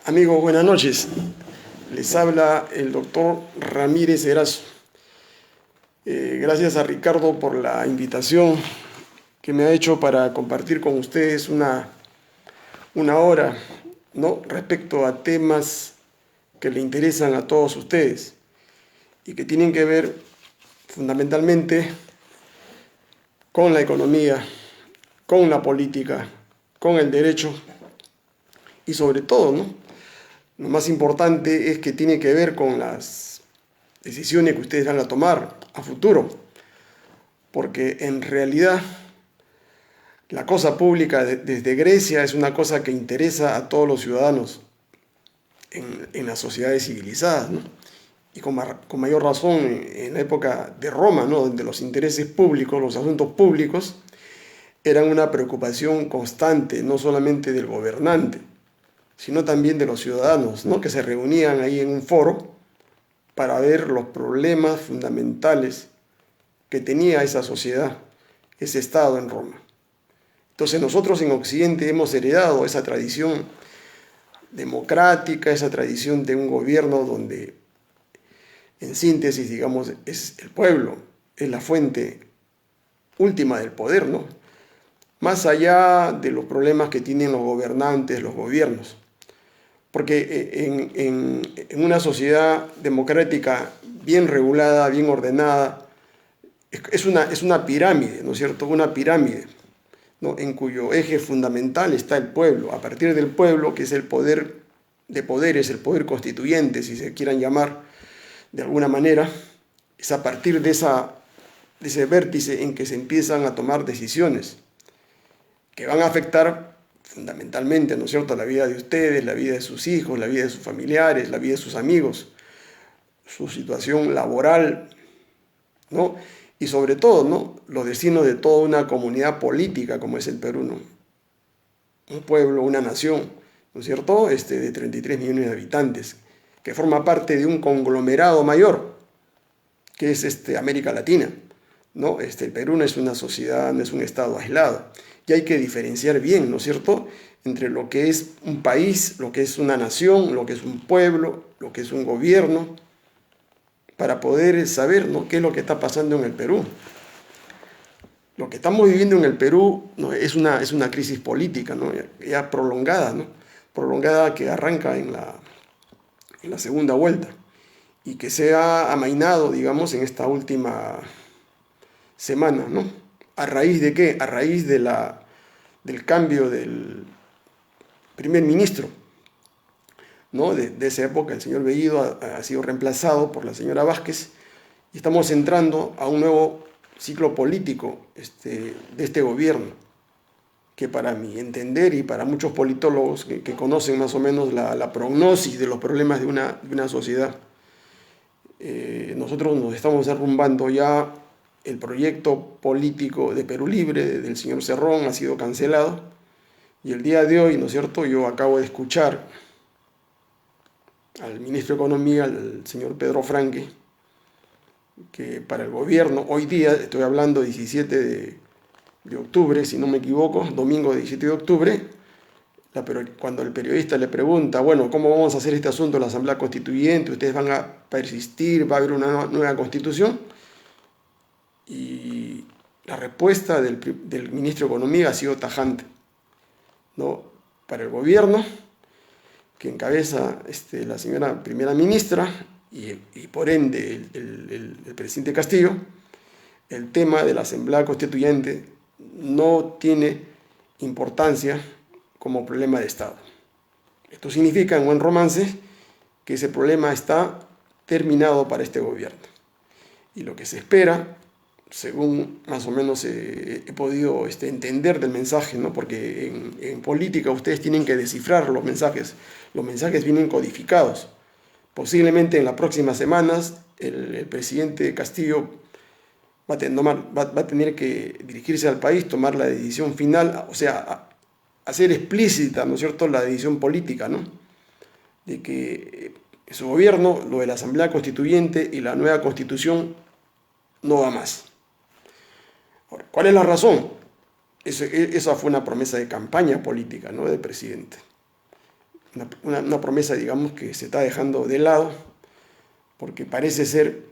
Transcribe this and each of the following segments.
Amigos, buenas noches. Les habla el doctor Ramírez Erazo. Gracias a Ricardo por la invitación que me ha hecho para compartir con ustedes una hora, ¿no?, respecto a temas que le interesan a todos ustedes y que tienen que ver fundamentalmente con la economía, con la política, con el derecho y sobre todo, ¿no?, lo más importante es que tiene que ver con las decisiones que ustedes van a tomar a futuro, porque en realidad la cosa pública desde Grecia es una cosa que interesa a todos los ciudadanos en las sociedades civilizadas, ¿no? Y con mayor razón en la época de Roma, ¿no?, donde los intereses públicos, los asuntos públicos, eran una preocupación constante, no solamente del gobernante, sino también de los ciudadanos, ¿no?, que se reunían ahí en un foro para ver los problemas fundamentales que tenía esa sociedad, ese Estado en Roma. Entonces nosotros en Occidente hemos heredado esa tradición democrática, esa tradición de un gobierno donde, en síntesis, digamos, es el pueblo, es la fuente última del poder, ¿no?, más allá de los problemas que tienen los gobernantes, los gobiernos. Porque en una sociedad democrática bien regulada, bien ordenada, es una pirámide, ¿no es cierto? Una pirámide, ¿no?, en cuyo eje fundamental está el pueblo. A partir del pueblo, que es el poder de poderes, el poder constituyente, si se quieran llamar de alguna manera, es a partir de ese vértice en que se empiezan a tomar decisiones que van a afectar fundamentalmente, ¿no es cierto?, la vida de ustedes, la vida de sus hijos, la vida de sus familiares, la vida de sus amigos, su situación laboral, ¿no?, y sobre todo, ¿no?, los destinos de toda una comunidad política como es el Perú, ¿no?, un pueblo, una nación, ¿no es cierto?, de 33 millones de habitantes, que forma parte de un conglomerado mayor, que es América Latina, ¿no? El Perú no es una sociedad, no es un estado aislado. Y hay que diferenciar bien, ¿no es cierto?, entre lo que es un país, lo que es una nación, lo que es un pueblo, lo que es un gobierno, para poder saber, ¿no?, qué es lo que está pasando en el Perú. Lo que estamos viviendo en el Perú, ¿no?, es una crisis política, ¿no?, ya prolongada, ¿no?, prolongada, que arranca en la segunda vuelta y que se ha amainado, digamos, en esta última semana, ¿no? ¿A raíz de qué? A raíz del cambio del primer ministro, ¿no?, de esa época. El señor Bellido ha sido reemplazado por la señora Vázquez y estamos entrando a un nuevo ciclo político de este gobierno, que para mi entender y para muchos politólogos que conocen más o menos la prognosis de los problemas de una sociedad, nosotros nos estamos derrumbando ya. El proyecto político de Perú Libre del señor Cerrón ha sido cancelado y el día de hoy, ¿no es cierto?, yo acabo de escuchar al ministro de Economía, al señor Pedro Franque, que para el gobierno, hoy día, estoy hablando 17 de octubre, si no me equivoco, domingo 17 de octubre, cuando el periodista le pregunta, bueno, ¿cómo vamos a hacer este asunto en la Asamblea Constituyente? ¿Ustedes van a persistir? ¿Va a haber una nueva constitución? Y la respuesta del ministro de Economía ha sido tajante, ¿no? Para el gobierno que encabeza la señora primera ministra y por ende el presidente Castillo, el tema de la Asamblea Constituyente no tiene importancia como problema de Estado. Esto significa, en buen romance, que ese problema está terminado para este gobierno. Y lo que se espera, según más o menos he podido entender del mensaje, ¿no?, porque en política ustedes tienen que descifrar los mensajes vienen codificados. Posiblemente en las próximas semanas el presidente Castillo va a tener que dirigirse al país, tomar la decisión final, o sea, hacer explícita, ¿no es cierto?, la decisión política, ¿no?, de que su gobierno, lo de la Asamblea Constituyente y la nueva Constitución, no va más. Ahora, ¿cuál es la razón? Esa fue una promesa de campaña política, ¿no?, del presidente. una promesa, digamos, que se está dejando de lado, porque parece ser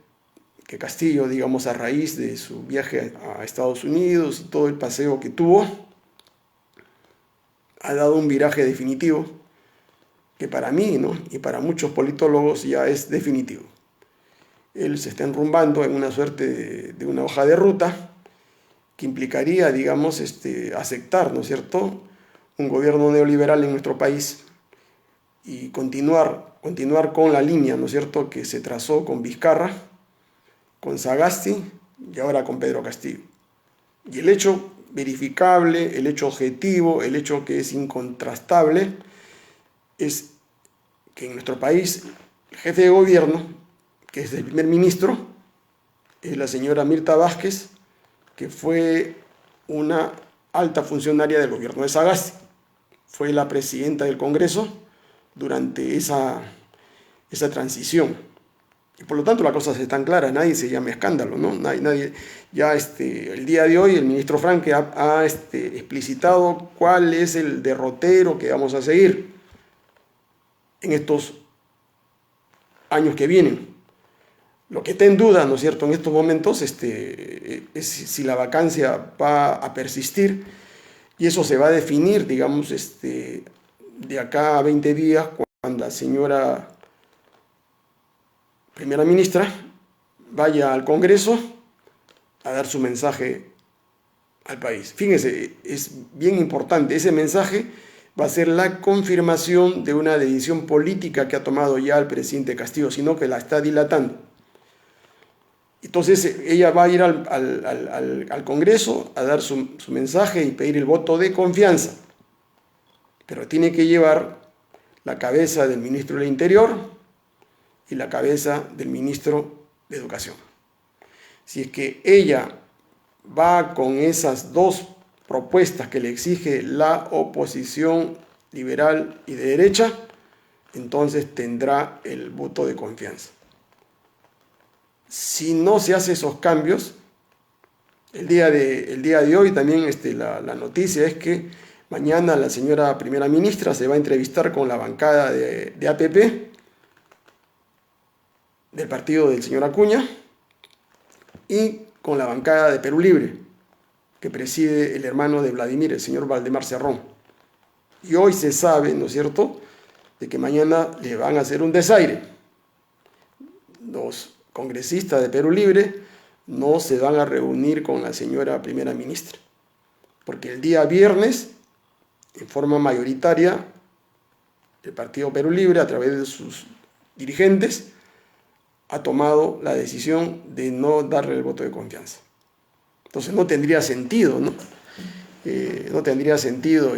que Castillo, digamos, a raíz de su viaje a Estados Unidos y todo el paseo que tuvo, ha dado un viraje definitivo, que para mí, ¿no?, y para muchos politólogos ya es definitivo. Él se está enrumbando en una suerte de una hoja de ruta que implicaría, digamos, aceptar, ¿no es cierto?, un gobierno neoliberal en nuestro país y continuar con la línea, ¿no es cierto?, que se trazó con Vizcarra, con Sagasti y ahora con Pedro Castillo. Y el hecho verificable, el hecho objetivo, el hecho que es incontrastable, es que en nuestro país el jefe de gobierno, que es el primer ministro, es la señora Mirta Vázquez, que fue una alta funcionaria del gobierno de Sagasti. Fue la presidenta del Congreso durante esa transición. Y por lo tanto las cosas están claras, nadie se llama escándalo, ¿no? Nadie ya el día de hoy el ministro Franque ha explicitado cuál es el derrotero que vamos a seguir en estos años que vienen. Lo que está en duda, ¿no es cierto?, en estos momentos es si la vacancia va a persistir, y eso se va a definir, digamos, de acá a 20 días, cuando la señora primera ministra vaya al Congreso a dar su mensaje al país. Fíjense, es bien importante, ese mensaje va a ser la confirmación de una decisión política que ha tomado ya el presidente Castillo, sino que la está dilatando. Entonces ella va a ir al Congreso a dar su mensaje y pedir el voto de confianza, pero tiene que llevar la cabeza del ministro del Interior y la cabeza del ministro de Educación. Si es que ella va con esas dos propuestas que le exige la oposición liberal y de derecha, entonces tendrá el voto de confianza. Si no se hacen esos cambios, el día de hoy también la noticia es que mañana la señora primera ministra se va a entrevistar con la bancada de APP, del partido del señor Acuña, y con la bancada de Perú Libre, que preside el hermano de Vladimir, el señor Valdemar Cerrón. Y hoy se sabe, ¿no es cierto?, de que mañana le van a hacer un desaire. Los congresistas de Perú Libre no se van a reunir con la señora primera ministra, porque el día viernes, en forma mayoritaria, el partido Perú Libre, a través de sus dirigentes, ha tomado la decisión de no darle el voto de confianza. Entonces no tendría sentido, ¿no? No tendría sentido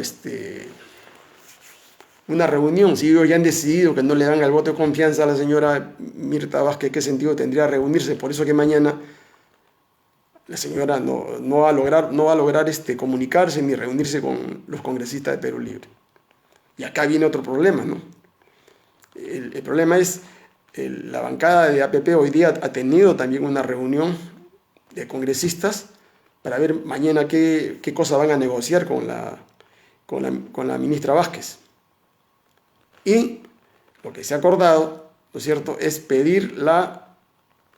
una reunión. Si ellos ya han decidido que no le dan el voto de confianza a la señora Mirta Vázquez, ¿qué sentido tendría reunirse? Por eso que mañana la señora no va a lograr comunicarse ni reunirse con los congresistas de Perú Libre. Y acá viene otro problema, ¿no? El problema es la bancada de APP hoy día ha tenido también una reunión de congresistas para ver mañana qué cosa van a negociar con la ministra Vázquez. Y lo que se ha acordado, ¿no es cierto?, es pedir la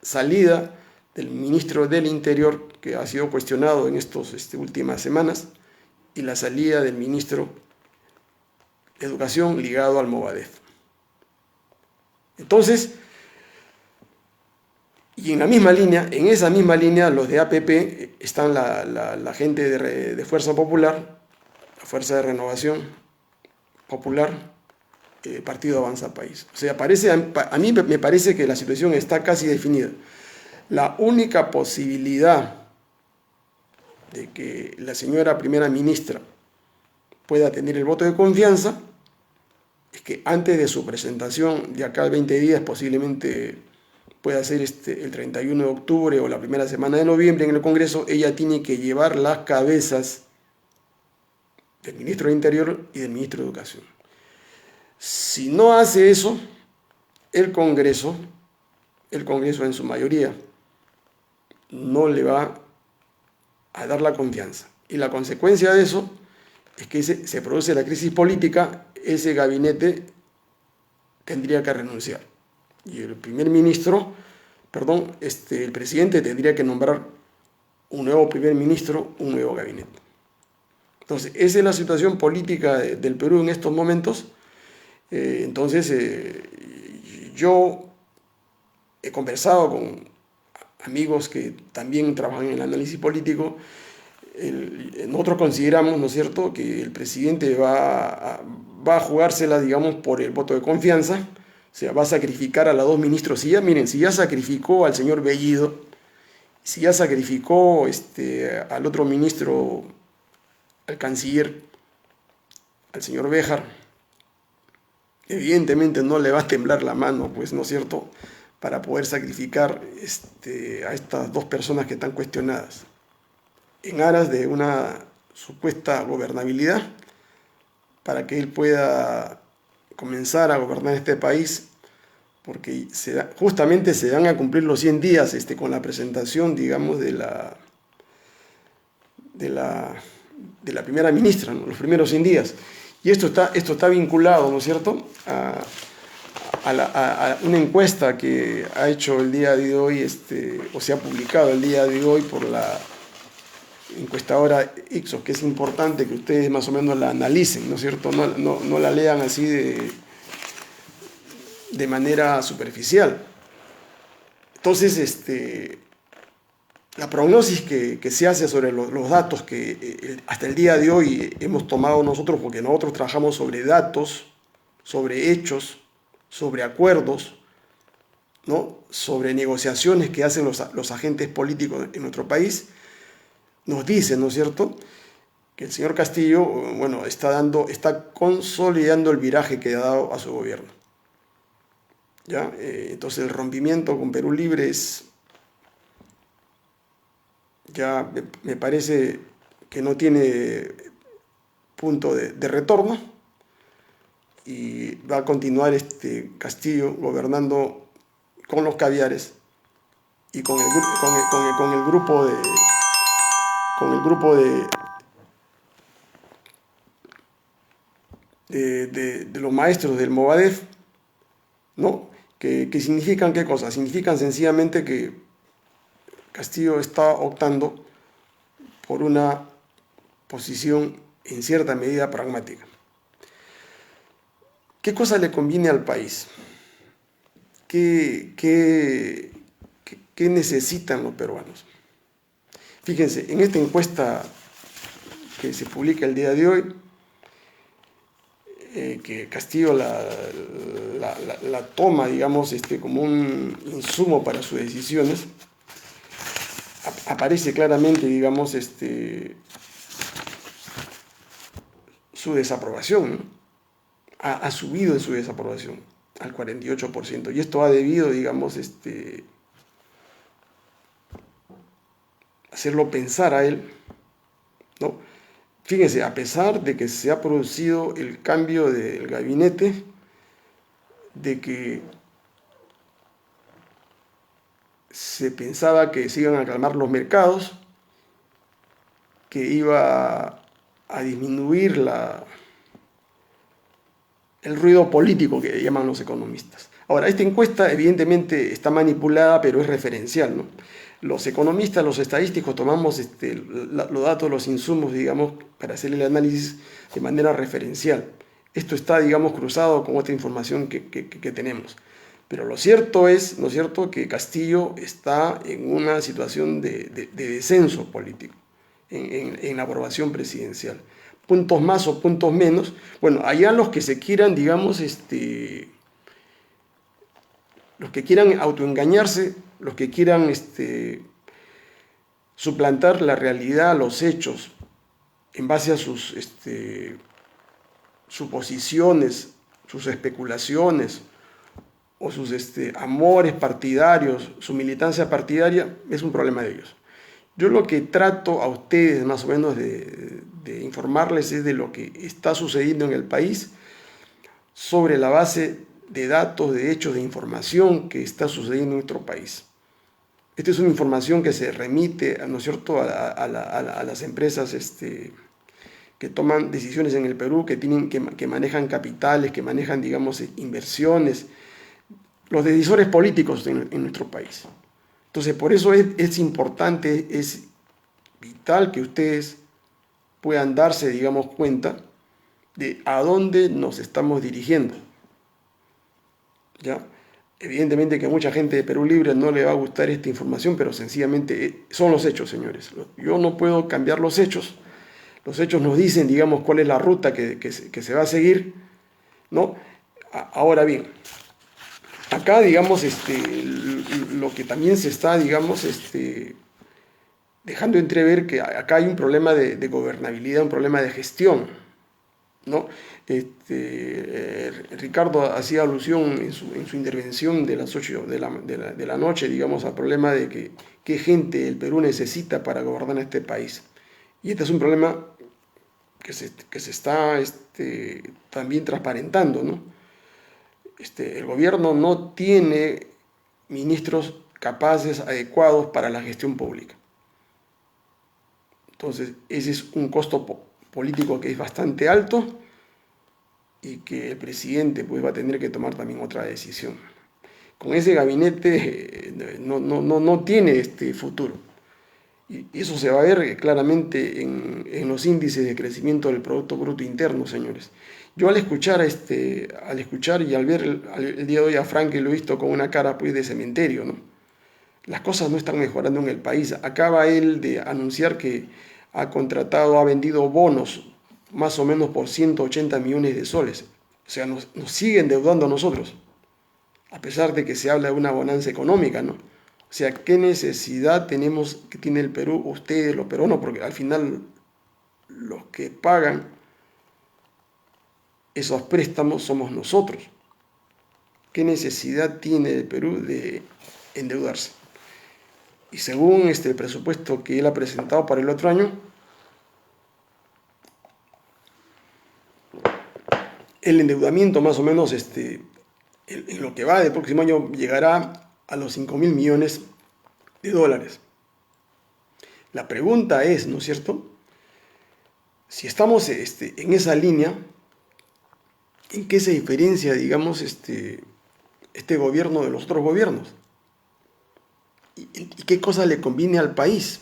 salida del ministro del Interior, que ha sido cuestionado en estas últimas semanas, y la salida del ministro de Educación ligado al Movadef. Entonces, y en esa misma línea, los de APP están la gente de Fuerza Popular, la Fuerza de Renovación Popular, Partido Avanza País. O sea, a mí me parece que la situación está casi definida. La única posibilidad de que la señora primera ministra pueda tener el voto de confianza es que antes de su presentación, de acá a 20 días, posiblemente pueda ser el 31 de octubre o la primera semana de noviembre en el Congreso, ella tiene que llevar las cabezas del ministro de Interior y del ministro de Educación. Si no hace eso, el Congreso en su mayoría no le va a dar la confianza. Y la consecuencia de eso es que se produce la crisis política, ese gabinete tendría que renunciar. Y el el presidente tendría que nombrar un nuevo primer ministro, un nuevo gabinete. Entonces, esa es la situación política del Perú en estos momentos. Yo he conversado con amigos que también trabajan en el análisis político. Nosotros consideramos, ¿no es cierto?, que el presidente va a jugársela, digamos, por el voto de confianza, o sea, va a sacrificar a los dos ministros. Si ya sacrificó al señor Bellido, si ya sacrificó al otro ministro, al canciller, al señor Béjar, evidentemente no le va a temblar la mano, pues, ¿no es cierto?, para poder sacrificar a estas dos personas que están cuestionadas en aras de una supuesta gobernabilidad, para que él pueda comenzar a gobernar este país, porque justamente se van a cumplir los 100 días con la presentación, digamos, de la primera ministra, ¿no?, los primeros 100 días. Y esto está vinculado, ¿no es cierto?, a una encuesta que ha hecho el día de hoy, o se ha publicado el día de hoy por la encuestadora Ipsos, que es importante que ustedes más o menos la analicen, ¿no es cierto?, no la lean así de manera superficial. Entonces, la prognosis que se hace sobre los datos que hasta el día de hoy hemos tomado nosotros, porque nosotros trabajamos sobre datos, sobre hechos, sobre acuerdos, ¿no?, sobre negociaciones que hacen los agentes políticos en nuestro país, nos dice, ¿no es cierto?, que el señor Castillo, bueno, está consolidando el viraje que ha dado a su gobierno. ¿Ya? Entonces el rompimiento con Perú Libre ya me parece que no tiene punto de retorno, y va a continuar Castillo gobernando con los caviares y con el grupo de los maestros del Movadef, ¿no?, que significan ¿qué cosa? Significan sencillamente que Castillo está optando por una posición en cierta medida pragmática. ¿Qué cosa le conviene al país? ¿Qué necesitan los peruanos? Fíjense, en esta encuesta que se publica el día de hoy, que Castillo la toma, digamos, como un insumo para sus decisiones, aparece claramente, digamos, su desaprobación, ¿no? Ha subido en su desaprobación al 48%, y esto ha debido, digamos, hacerlo pensar a él, ¿no? Fíjense, a pesar de que se ha producido el cambio del gabinete, de que se pensaba que se iban a calmar los mercados, que iba a disminuir el ruido político que llaman los economistas. Ahora, esta encuesta evidentemente está manipulada, pero es referencial, ¿no? Los economistas, los estadísticos, tomamos los datos, los insumos, digamos, para hacer el análisis de manera referencial. Esto está, digamos, cruzado con otra información que tenemos. Pero lo cierto es, ¿no es cierto?, que Castillo está en una situación de descenso político en la aprobación presidencial. Puntos más o puntos menos. Bueno, allá los que se quieran, digamos, los que quieran autoengañarse, los que quieran suplantar la realidad, los hechos, en base a sus suposiciones, sus especulaciones o sus amores partidarios, su militancia partidaria, es un problema de ellos. Yo lo que trato a ustedes más o menos de informarles es de lo que está sucediendo en el país sobre la base de datos, de hechos, de información que está sucediendo en nuestro país. Esta es una información que se remite, ¿no es cierto?, a las empresas que que toman decisiones en el Perú, que manejan capitales, que manejan, digamos, inversiones, los decisores políticos en nuestro país. Entonces, por eso es importante, es vital que ustedes puedan darse, digamos, cuenta de a dónde nos estamos dirigiendo. ¿Ya? Evidentemente que a mucha gente de Perú Libre no le va a gustar esta información, pero sencillamente son los hechos, señores. Yo no puedo cambiar los hechos. Los hechos nos dicen, digamos, cuál es la ruta que se va a seguir, ¿no? Ahora bien, acá, digamos, lo que también se está, digamos, dejando entrever que acá hay un problema de gobernabilidad, un problema de gestión, ¿no? Ricardo hacía alusión en su intervención de las 8 de la noche, digamos, al problema de qué gente el Perú necesita para gobernar este país. Y este es un problema que se está también transparentando, ¿no? El gobierno no tiene ministros capaces, adecuados para la gestión pública. Entonces, ese es un costo político que es bastante alto y que el presidente pues, va a tener que tomar también otra decisión. Con ese gabinete no tiene futuro. Y eso se va a ver claramente en los índices de crecimiento del Producto Bruto Interno, señores. Yo al escuchar y al ver el día de hoy a Frank, lo he visto con una cara pues, de cementerio, ¿no? Las cosas no están mejorando en el país. Acaba él de anunciar que ha vendido bonos más o menos por 180 millones de soles. O sea, nos sigue endeudando a nosotros, a pesar de que se habla de una bonanza económica, ¿no? O sea, ¿qué necesidad que tiene el Perú, ustedes, los peruanos? Porque al final los que pagan esos préstamos somos nosotros. ¿Qué necesidad tiene el Perú de endeudarse? Y según el presupuesto que él ha presentado para el otro año, el endeudamiento más o menos en lo que va del próximo año llegará a los 5.000 millones de dólares. La pregunta es, ¿no es cierto? Si estamos en esa línea, ¿en qué se diferencia, digamos, este gobierno de los otros gobiernos? ¿Y qué cosa le conviene al país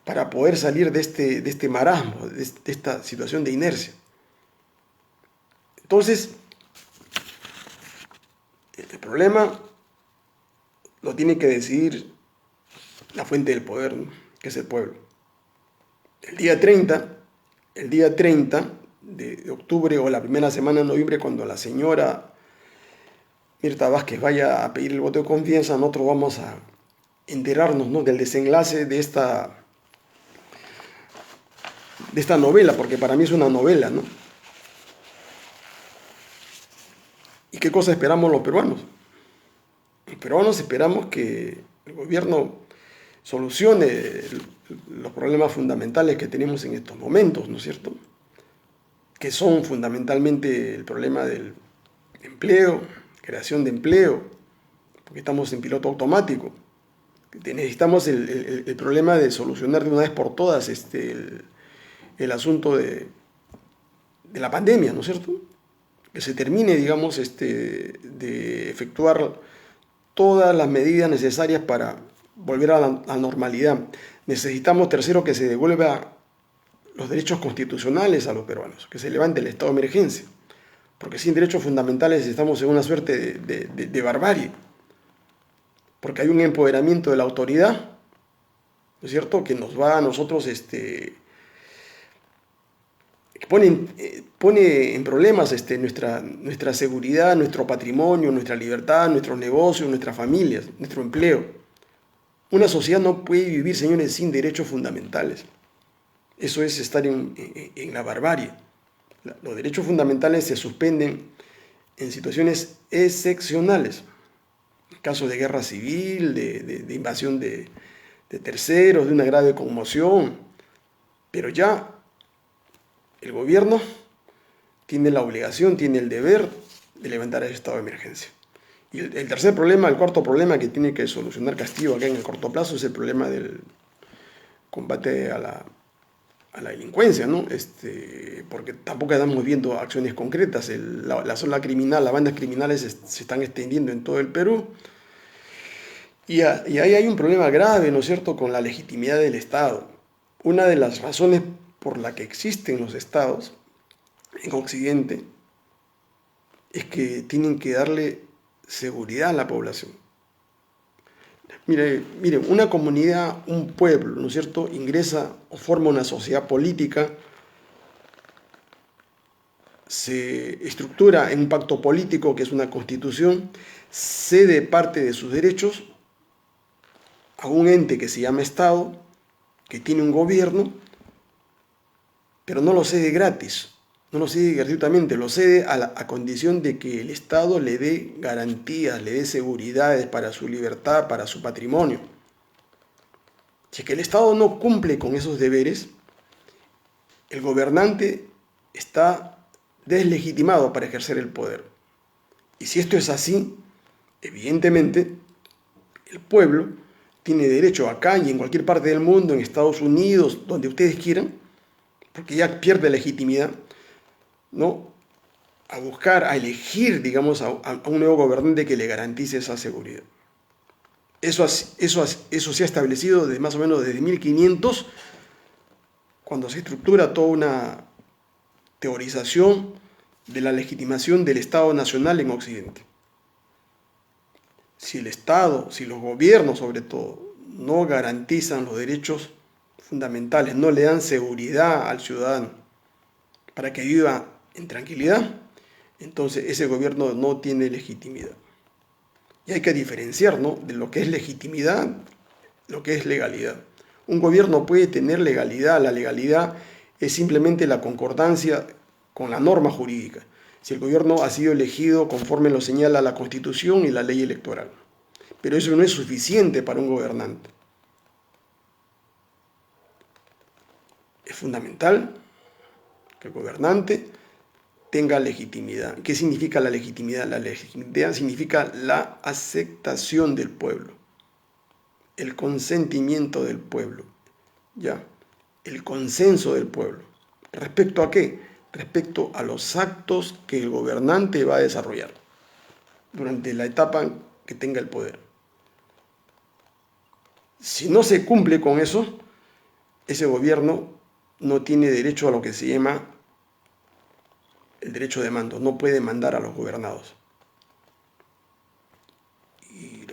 para poder salir de este marasmo, de esta situación de inercia? Entonces, el problema lo tiene que decidir la fuente del poder, ¿no? Que es el pueblo. El día 30 de octubre o la primera semana de noviembre, cuando la señora Mirta Vázquez vaya a pedir el voto de confianza, nosotros vamos a enterarnos, ¿no? Del desenlace de esta novela, porque para mí es una novela, ¿no? ¿Y qué cosa esperamos los peruanos? Los peruanos esperamos que el gobierno solucione los problemas fundamentales que tenemos en estos momentos, ¿no es cierto? Que son fundamentalmente el problema del empleo, creación de empleo, porque estamos en piloto automático. Necesitamos el problema de solucionar de una vez por todas el asunto de la pandemia, ¿no es cierto? Que se termine, digamos, de efectuar todas las medidas necesarias para volver a la normalidad. Necesitamos, tercero, que se devuelva los derechos constitucionales a los peruanos, que se levante el estado de emergencia, porque sin derechos fundamentales estamos en una suerte de barbarie, porque hay un empoderamiento de la autoridad, ¿no es cierto?, que nos va a nosotros, que pone en problemas nuestra seguridad, nuestro patrimonio, nuestra libertad, nuestros negocios, nuestras familias, nuestro empleo. Una sociedad no puede vivir, señores, sin derechos fundamentales. Eso es estar en la barbarie. Los derechos fundamentales se suspenden en situaciones excepcionales. En caso de guerra civil, de invasión de terceros, de una grave conmoción. Pero ya el gobierno tiene la obligación, tiene el deber de levantar ese estado de emergencia. Y el tercer problema, el cuarto problema que tiene que solucionar Castillo acá en el corto plazo es el problema del combate a a la delincuencia, ¿no? Porque tampoco estamos viendo acciones concretas. La zona criminal, las bandas criminales se están extendiendo en todo el Perú. Y ahí hay un problema grave, ¿no es cierto?, con la legitimidad del Estado. Una de las razones por la que existen los estados en Occidente es que tienen que darle seguridad a la población. Mire, una comunidad, un pueblo, ¿no es cierto?, ingresa o forma una sociedad política, se estructura en un pacto político que es una constitución, cede parte de sus derechos a un ente que se llama Estado, que tiene un gobierno, pero no lo cede gratis, no lo cede gratuitamente, lo cede a condición de que el Estado le dé garantías, le dé seguridades para su libertad, para su patrimonio. Si es que el Estado no cumple con esos deberes, el gobernante está deslegitimado para ejercer el poder. Y si esto es así, evidentemente, el pueblo tiene derecho acá y en cualquier parte del mundo, en Estados Unidos, donde ustedes quieran, porque ya pierde legitimidad, ¿no?, a buscar, a elegir, digamos, a un nuevo gobernante que le garantice esa seguridad. Eso se ha establecido más o menos desde 1500, cuando se estructura toda una teorización de la legitimación del Estado Nacional en Occidente. Si el Estado, si los gobiernos sobre todo, no garantizan los derechos fundamentales, no le dan seguridad al ciudadano para que viva en tranquilidad, entonces ese gobierno no tiene legitimidad. Y hay que diferenciar, ¿no?, de lo que es legitimidad, lo que es legalidad. Un gobierno puede tener legalidad, la legalidad es simplemente la concordancia con la norma jurídica. Si el gobierno ha sido elegido conforme lo señala la Constitución y la ley electoral. Pero eso no es suficiente para un gobernante. Es fundamental que el gobernante tenga legitimidad. ¿Qué significa la legitimidad? La legitimidad significa la aceptación del pueblo, el consentimiento del pueblo, ¿ya? El consenso del pueblo. ¿Respecto a qué? Respecto a los actos que el gobernante va a desarrollar durante la etapa que tenga el poder. Si no se cumple con eso, ese gobierno no tiene derecho a lo que se llama el derecho de mando, no puede mandar a los gobernados. Y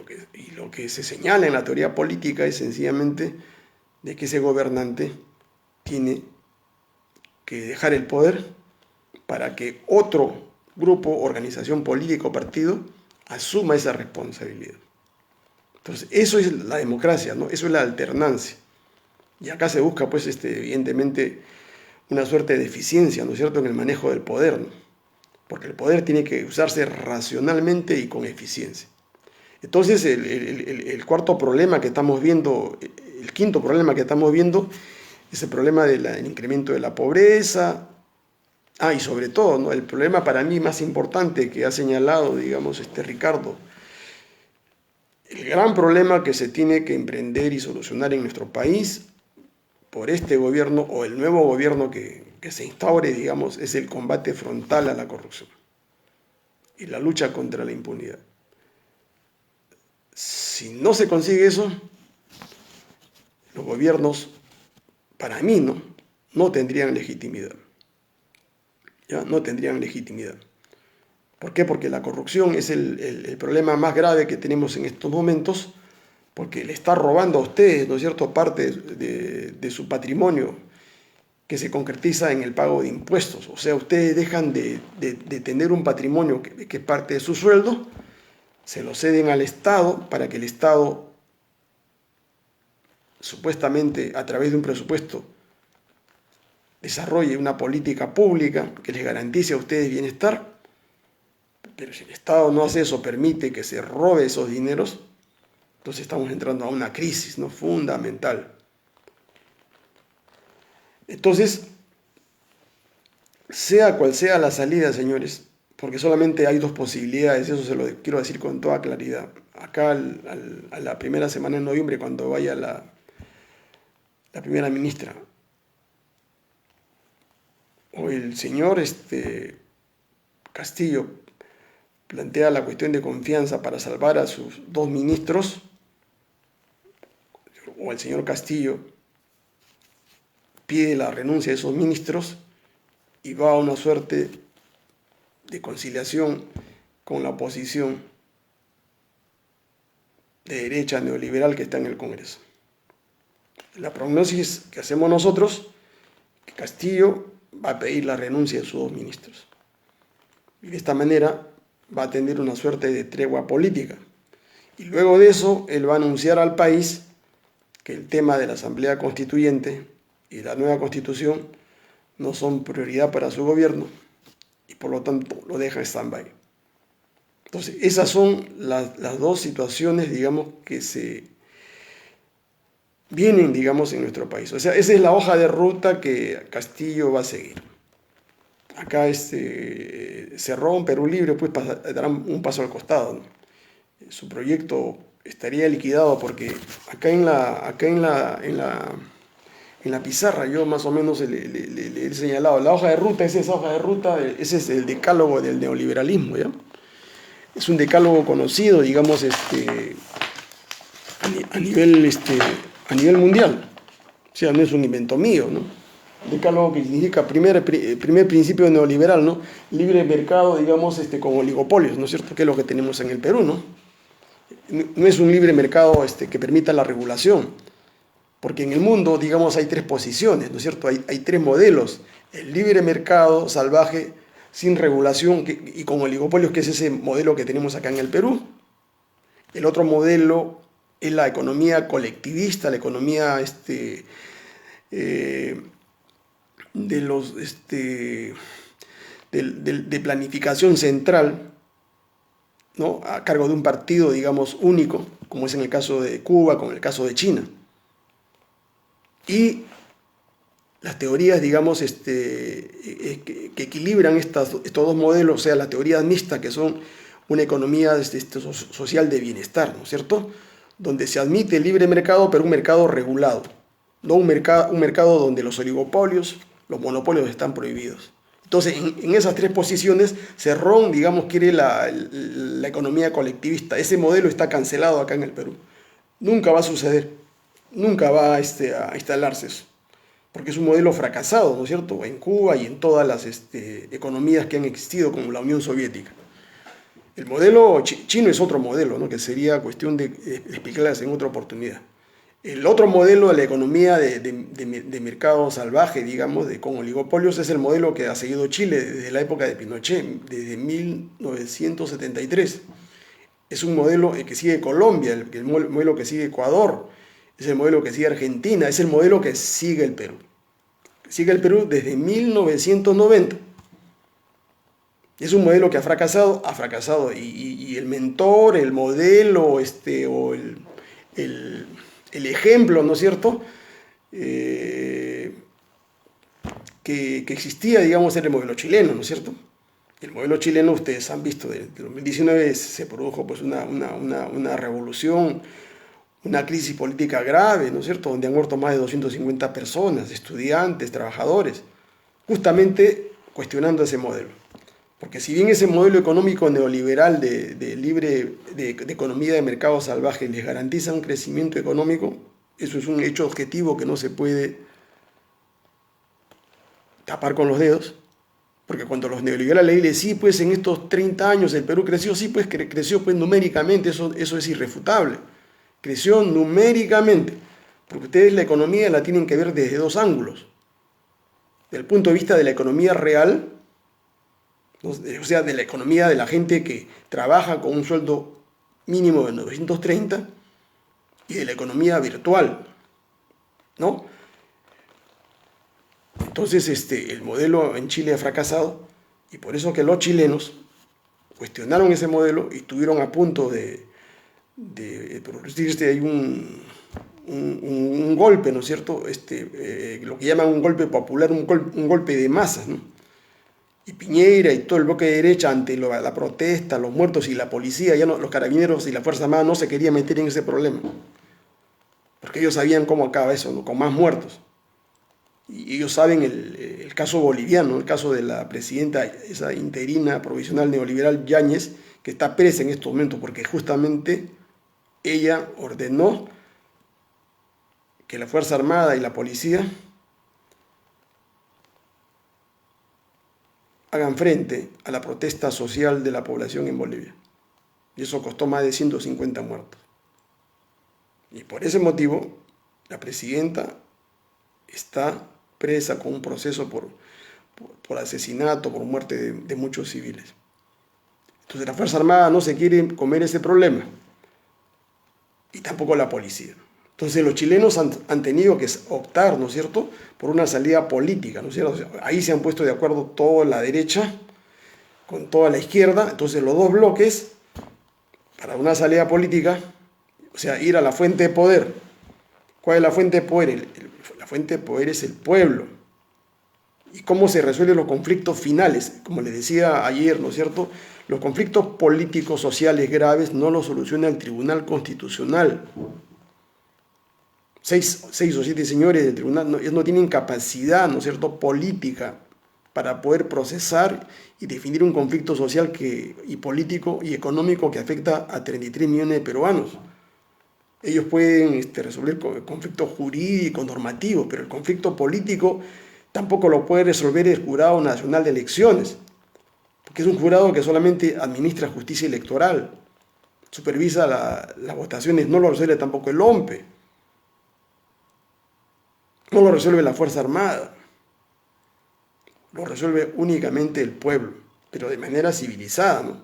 lo que se señala en la teoría política es sencillamente de que ese gobernante tiene que dejar el poder para que otro grupo, organización política o partido asuma esa responsabilidad. Entonces, eso es la democracia, ¿no? Eso es la alternancia. Y acá se busca, pues, evidentemente, una suerte de eficiencia, ¿no es cierto?, en el manejo del poder, ¿no? Porque el poder tiene que usarse racionalmente y con eficiencia. Entonces, el cuarto problema que estamos viendo, el quinto problema que estamos viendo, es el problema del incremento de la pobreza. Y sobre todo, ¿no?, el problema para mí más importante que ha señalado, digamos, Ricardo, el gran problema que se tiene que emprender y solucionar en nuestro país por este gobierno o el nuevo gobierno que se instaure, digamos, es el combate frontal a la corrupción y la lucha contra la impunidad. Si no se consigue eso, los gobiernos, para mí, no tendrían legitimidad. ¿Ya? No tendrían legitimidad. ¿Por qué? Porque la corrupción es el problema más grave que tenemos en estos momentos, porque le está robando a ustedes, ¿no es cierto?, parte de su patrimonio que se concretiza en el pago de impuestos. O sea, ustedes dejan de tener un patrimonio que es parte de su sueldo, se lo ceden al Estado para que el Estado, supuestamente a través de un presupuesto, desarrolle una política pública que les garantice a ustedes bienestar. Pero si el Estado no hace eso, permite que se robe esos dineros, entonces estamos entrando a una crisis, ¿no?, fundamental. Entonces, sea cual sea la salida, señores, porque solamente hay dos posibilidades, eso se lo quiero decir con toda claridad. Acá a la primera semana de noviembre, cuando vaya la primera ministra o el señor Castillo plantea la cuestión de confianza para salvar a sus dos ministros, o el señor Castillo pide la renuncia de esos ministros y va a una suerte de conciliación con la oposición de derecha neoliberal que está en el Congreso. La prognosis que hacemos nosotros, que Castillo va a pedir la renuncia de sus dos ministros. Y de esta manera va a tener una suerte de tregua política. Y luego de eso, él va a anunciar al país que el tema de la Asamblea Constituyente y la nueva Constitución no son prioridad para su gobierno y por lo tanto lo deja en stand-by. Entonces, esas son las dos situaciones, digamos, que se vienen, digamos, en nuestro país. O sea, esa es la hoja de ruta que Castillo va a seguir. Acá Cerrón, Perú Libre, pues darán un paso al costado, ¿no? Su proyecto estaría liquidado porque acá en la pizarra yo más o menos le he señalado, la hoja de ruta es esa hoja de ruta, ese es el decálogo del neoliberalismo, ¿ya? Es un decálogo conocido, digamos, a nivel mundial. O sea, no es un invento mío, ¿no? Decálogo que significa primer principio neoliberal, ¿no? Libre mercado, digamos, con oligopolios, ¿no es cierto? Que es lo que tenemos en el Perú, ¿no? No es un libre mercado que permita la regulación, porque en el mundo, digamos, hay tres posiciones, ¿no es cierto? Hay tres modelos: el libre mercado salvaje, sin regulación y con oligopolios, que es ese modelo que tenemos acá en el Perú. El otro modelo es la economía colectivista, la economía de planificación central, ¿no? A cargo de un partido, digamos, único, como es en el caso de Cuba, como en el caso de China. Y las teorías, digamos, que equilibran estos dos modelos, o sea, las teorías mixtas, que son una economía social de bienestar, ¿no es cierto? Donde se admite el libre mercado, pero un mercado regulado, no un mercado donde los oligopolios, los monopolios están prohibidos. Entonces, en esas tres posiciones, Cerrón, digamos, quiere la economía colectivista. Ese modelo está cancelado acá en el Perú. Nunca va a suceder, nunca va a instalarse eso, porque es un modelo fracasado, ¿no es cierto?, en Cuba y en todas las economías que han existido, como la Unión Soviética. El modelo chino es otro modelo, ¿no?, que sería cuestión de explicarles en otra oportunidad. El otro modelo de la economía de mercado salvaje, digamos, con oligopolios, es el modelo que ha seguido Chile desde la época de Pinochet, desde 1973. Es un modelo que sigue Colombia, el modelo que sigue Ecuador, es el modelo que sigue Argentina, es el modelo que sigue el Perú. Sigue el Perú desde 1990. Es un modelo que ha fracasado, y el mentor, el modelo, o el ejemplo, ¿no es cierto?, que existía, digamos, era el modelo chileno, ¿no es cierto? El modelo chileno, ustedes han visto, desde 2019 se produjo pues una revolución, una crisis política grave, ¿no es cierto?, donde han muerto más de 250 personas, estudiantes, trabajadores, justamente cuestionando ese modelo. Porque si bien ese modelo económico neoliberal de economía de mercado salvaje les garantiza un crecimiento económico, eso es un hecho objetivo que no se puede tapar con los dedos, porque cuando los neoliberales dicen, sí, pues en estos 30 años el Perú creció, sí, pues creció pues numéricamente, eso es irrefutable. Creció numéricamente, porque ustedes la economía la tienen que ver desde dos ángulos. Desde el punto de vista de la economía real, o sea, de la economía de la gente que trabaja con un sueldo mínimo de 930, y de la economía virtual, ¿no? Entonces, el modelo en Chile ha fracasado, y por eso que los chilenos cuestionaron ese modelo y estuvieron a punto de producirse ahí un golpe, ¿no es cierto?, lo que llaman un golpe popular, un golpe de masas, ¿no? Y Piñera y todo el bloque de derecha, ante la protesta, los muertos y la policía, ya no, los carabineros y la Fuerza Armada no se querían meter en ese problema, porque ellos sabían cómo acaba eso, ¿no?, con más muertos. Y ellos saben el caso boliviano, el caso de la presidenta, esa interina provisional neoliberal Yáñez, que está presa en estos momentos porque justamente ella ordenó que la Fuerza Armada y la policía hagan frente a la protesta social de la población en Bolivia. Y eso costó más de 150 muertos. Y por ese motivo, la presidenta está presa con un proceso por asesinato, por muerte de muchos civiles. Entonces la Fuerza Armada no se quiere comer ese problema, y tampoco la policía. Entonces los chilenos han tenido que optar, ¿no es cierto?, por una salida política, ¿no es cierto? O sea, ahí se han puesto de acuerdo toda la derecha con toda la izquierda, entonces los dos bloques, para una salida política, o sea, ir a la fuente de poder. ¿Cuál es la fuente de poder? La fuente de poder es el pueblo. ¿Y cómo se resuelven los conflictos finales? Como les decía ayer, ¿no es cierto? Los conflictos políticos, sociales graves no los soluciona el Tribunal Constitucional. Seis o siete señores del tribunal no tienen capacidad, ¿no es cierto?, política para poder procesar y definir un conflicto social y político y económico que afecta a 33 millones de peruanos. Ellos pueden resolver conflictos jurídicos, normativos, pero el conflicto político tampoco lo puede resolver el Jurado Nacional de Elecciones, porque es un jurado que solamente administra justicia electoral, supervisa las votaciones, no lo resuelve tampoco el OMPE, no lo resuelve la Fuerza Armada, lo resuelve únicamente el pueblo, pero de manera civilizada, ¿no?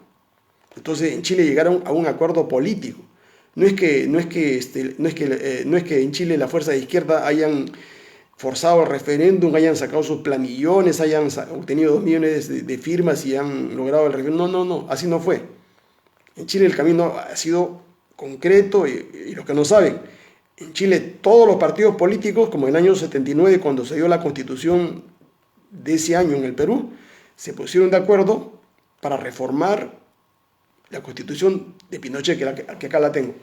Entonces en Chile llegaron a un acuerdo político. No es que en Chile la fuerza de izquierda hayan forzado el referéndum, hayan sacado sus planillones, hayan obtenido 2 millones de firmas y han logrado el referéndum. No, así no fue. En Chile el camino ha sido concreto y los que no saben, en Chile todos los partidos políticos, como en el año 79, cuando se dio la constitución de ese año en el Perú, se pusieron de acuerdo para reformar la constitución de Pinochet, que acá la tengo.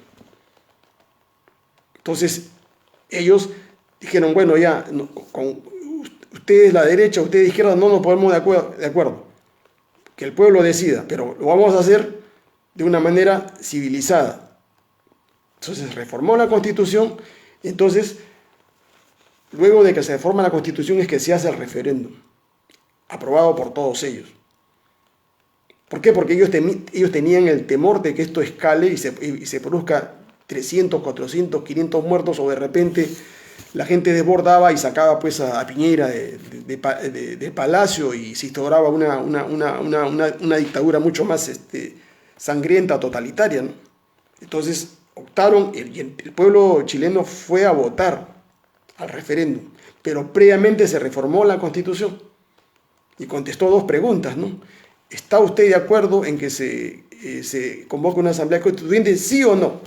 Entonces, ellos dijeron, bueno, ya, con ustedes la derecha, ustedes la izquierda, no nos ponemos de acuerdo. Que el pueblo decida, pero lo vamos a hacer de una manera civilizada. Entonces, reformó la constitución, y entonces, luego de que se reforma la constitución es que se hace el referéndum, aprobado por todos ellos. ¿Por qué? Porque ellos tenían el temor de que esto escale y se produzca 300, 400, 500 muertos, o de repente la gente desbordaba y sacaba pues a Piñera de Palacio y se instauraba una dictadura mucho más sangrienta, totalitaria, ¿no? Entonces optaron, el pueblo chileno fue a votar al referéndum, pero previamente se reformó la Constitución y contestó dos preguntas, ¿no? ¿Está usted de acuerdo en que se convoque una asamblea constituyente, sí o no?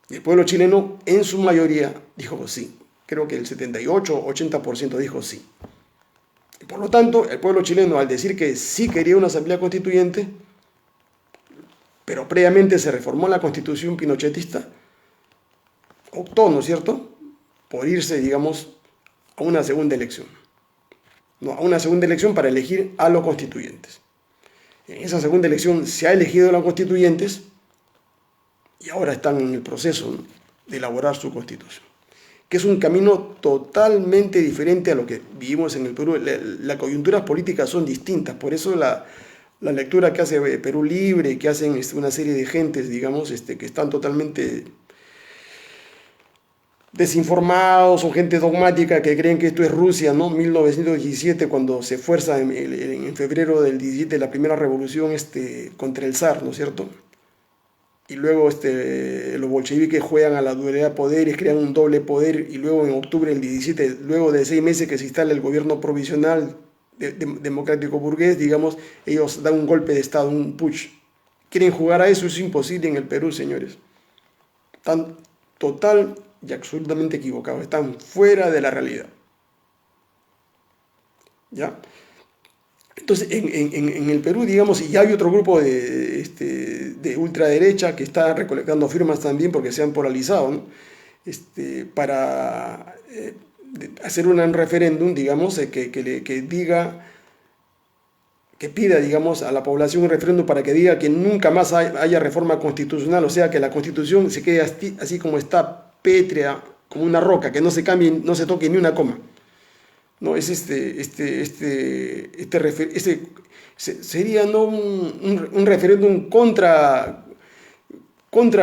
Y el pueblo chileno, en su mayoría, dijo sí. Creo que el 78-80% dijo sí. Y por lo tanto, el pueblo chileno, al decir que sí quería una asamblea constituyente, pero previamente se reformó la constitución pinochetista, optó, ¿no es cierto?, por irse, digamos, a una segunda elección. No, a una segunda elección para elegir a los constituyentes. En esa segunda elección se ha elegido a los constituyentes y ahora están en el proceso, ¿no?, de elaborar su constitución, que es un camino totalmente diferente a lo que vivimos en el Perú. Las coyunturas políticas son distintas, por eso la lectura que hace Perú Libre, que hacen una serie de gentes, digamos, que están totalmente desinformados, o gente dogmática que creen que esto es Rusia, ¿no? 1917, cuando se fuerza en febrero del 17 la primera revolución contra el zar, ¿no es cierto? Y luego los bolcheviques juegan a la dualidad de poderes, crean un doble poder, y luego en octubre del 17, luego de 6 meses que se instala el gobierno provisional democrático burgués, digamos, ellos dan un golpe de Estado, un putsch. Quieren jugar a eso, es imposible en el Perú, señores. Están total y absolutamente equivocados, están fuera de la realidad. ¿Ya? Entonces, en el Perú, digamos, y hay otro grupo de ultraderecha que está recolectando firmas también porque se han polarizado, ¿no? Para hacer un referéndum, digamos, que pida, digamos, a la población un referéndum para que diga que nunca más haya reforma constitucional, o sea, que la Constitución se quede así como está, pétrea, como una roca, que no se cambie, no se toque ni una coma. No, es sería, ¿no?, un referéndum contra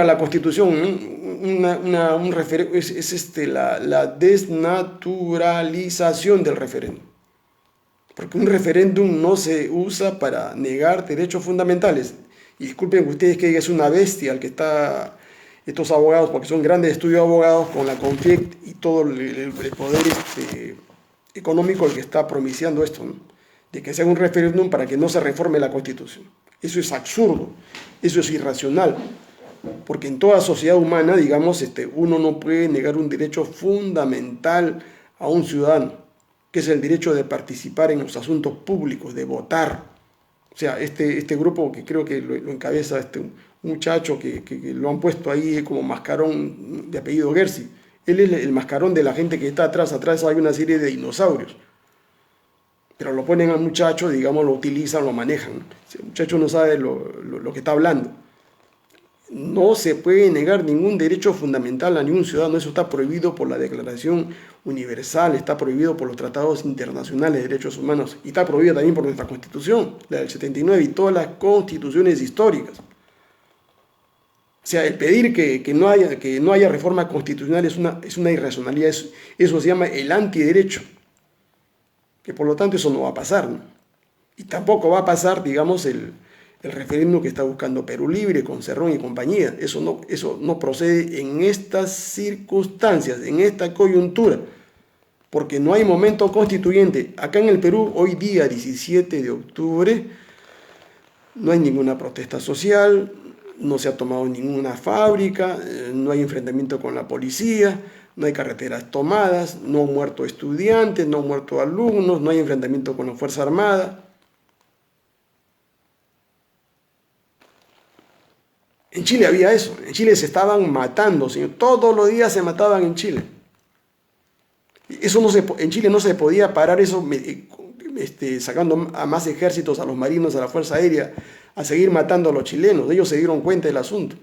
la Constitución, ¿no? La desnaturalización del referéndum. Porque un referéndum no se usa para negar derechos fundamentales. Y disculpen ustedes que es una bestia el que está, estos abogados, porque son grandes estudios de abogados con la CONFIEC y todo el poder económico el que está propiciando esto, ¿no? De que se haga un referéndum para que no se reforme la Constitución. Eso es absurdo, eso es irracional. Porque en toda sociedad humana, digamos, uno no puede negar un derecho fundamental a un ciudadano, que es el derecho de participar en los asuntos públicos, de votar. O sea, este grupo que creo que lo encabeza un muchacho que lo han puesto ahí como mascarón de apellido Gersi. Él es el mascarón de la gente que está atrás. Atrás hay una serie de dinosaurios. Pero lo ponen al muchacho, digamos, lo utilizan, lo manejan. El muchacho no sabe lo que está hablando. No se puede negar ningún derecho fundamental a ningún ciudadano. Eso está prohibido por la Declaración Universal, está prohibido por los tratados internacionales de derechos humanos y está prohibido también por nuestra Constitución, la del 79 y todas las constituciones históricas. O sea, el pedir que no haya reforma constitucional es una irracionalidad. Eso se llama el antiderecho. Que por lo tanto eso no va a pasar, ¿no? Y tampoco va a pasar, digamos, el referéndum que está buscando Perú Libre con Cerrón y compañía. Eso no procede en estas circunstancias, en esta coyuntura, porque no hay momento constituyente. Acá en el Perú, hoy día 17 de octubre, no hay ninguna protesta social, no se ha tomado ninguna fábrica, no hay enfrentamiento con la policía, no hay carreteras tomadas, no han muerto estudiantes, no han muerto alumnos, no hay enfrentamiento con la Fuerza Armada. En Chile había eso, en Chile se estaban matando, señor. Todos los días se mataban en Chile. En Chile no se podía parar eso sacando a más ejércitos, a los marinos, a la Fuerza Aérea, a seguir matando a los chilenos. Ellos se dieron cuenta del asunto.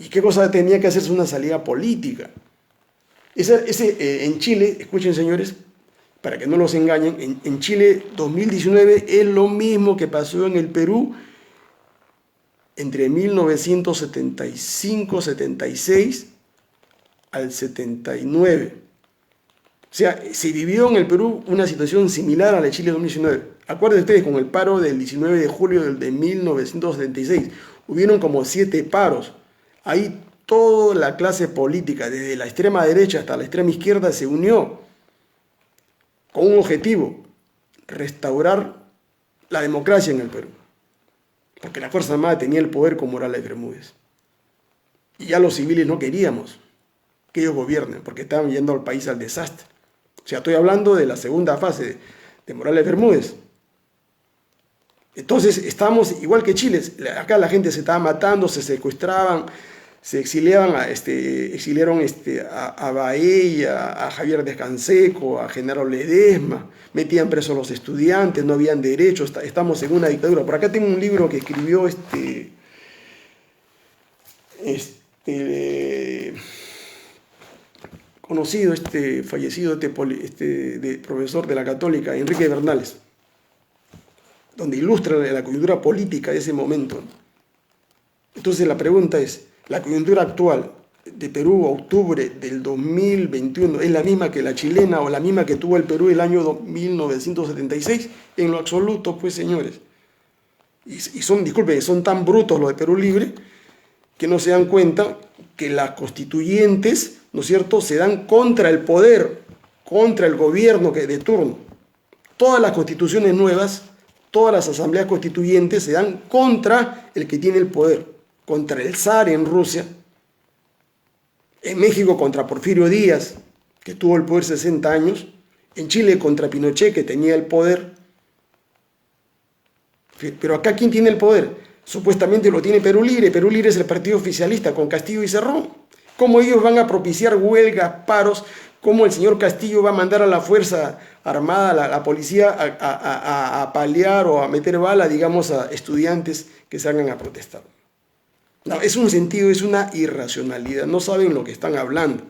¿Y qué cosa tenía que hacerse? Una salida política. En Chile, escuchen señores, para que no los engañen, en Chile 2019 es lo mismo que pasó en el Perú entre 1975-76 al 79. O sea, se vivió en el Perú una situación similar a la de Chile 2019. Acuérdense ustedes, con el paro del 19 de julio de 1976, hubieron como 7 paros. Ahí toda la clase política, desde la extrema derecha hasta la extrema izquierda, se unió con un objetivo: restaurar la democracia en el Perú. Porque la Fuerza Armada tenía el poder con Morales Bermúdez. Y ya los civiles no queríamos que ellos gobiernen, porque estaban yendo al país al desastre. O sea, estoy hablando de la segunda fase de Morales Bermúdez. Entonces, estamos igual que Chile. Acá la gente se estaba matando, se secuestraban, se exiliaban, exiliaron a Baella, a Javier Descanseco, a Genaro Ledesma, metían presos a los estudiantes, no habían derechos, estamos en una dictadura. Por acá tengo un libro que escribió conocido, fallecido, profesor de la Católica, Enrique Bernales, donde ilustra la coyuntura política de ese momento. Entonces la pregunta es, ¿la coyuntura actual de Perú, octubre del 2021, es la misma que la chilena o la misma que tuvo el Perú el año 1976? En lo absoluto, pues, señores. Disculpen, son tan brutos los de Perú Libre que no se dan cuenta que las constituyentes, ¿no es cierto?, se dan contra el poder, contra el gobierno de turno. Todas las constituciones nuevas, todas las asambleas constituyentes se dan contra el que tiene el poder, contra el zar en Rusia, en México contra Porfirio Díaz, que tuvo el poder 60 años, en Chile contra Pinochet, que tenía el poder. Pero acá, ¿quién tiene el poder? Supuestamente lo tiene Perú Libre. Perú Libre es el partido oficialista con Castillo y Cerrón. ¿Cómo ellos van a propiciar huelgas, paros ¿Cómo el señor Castillo va a mandar a la Fuerza Armada, a la policía, a paliar o a meter bala, digamos, a estudiantes que salgan a protestar? No, es un sentido, es una irracionalidad, no saben lo que están hablando.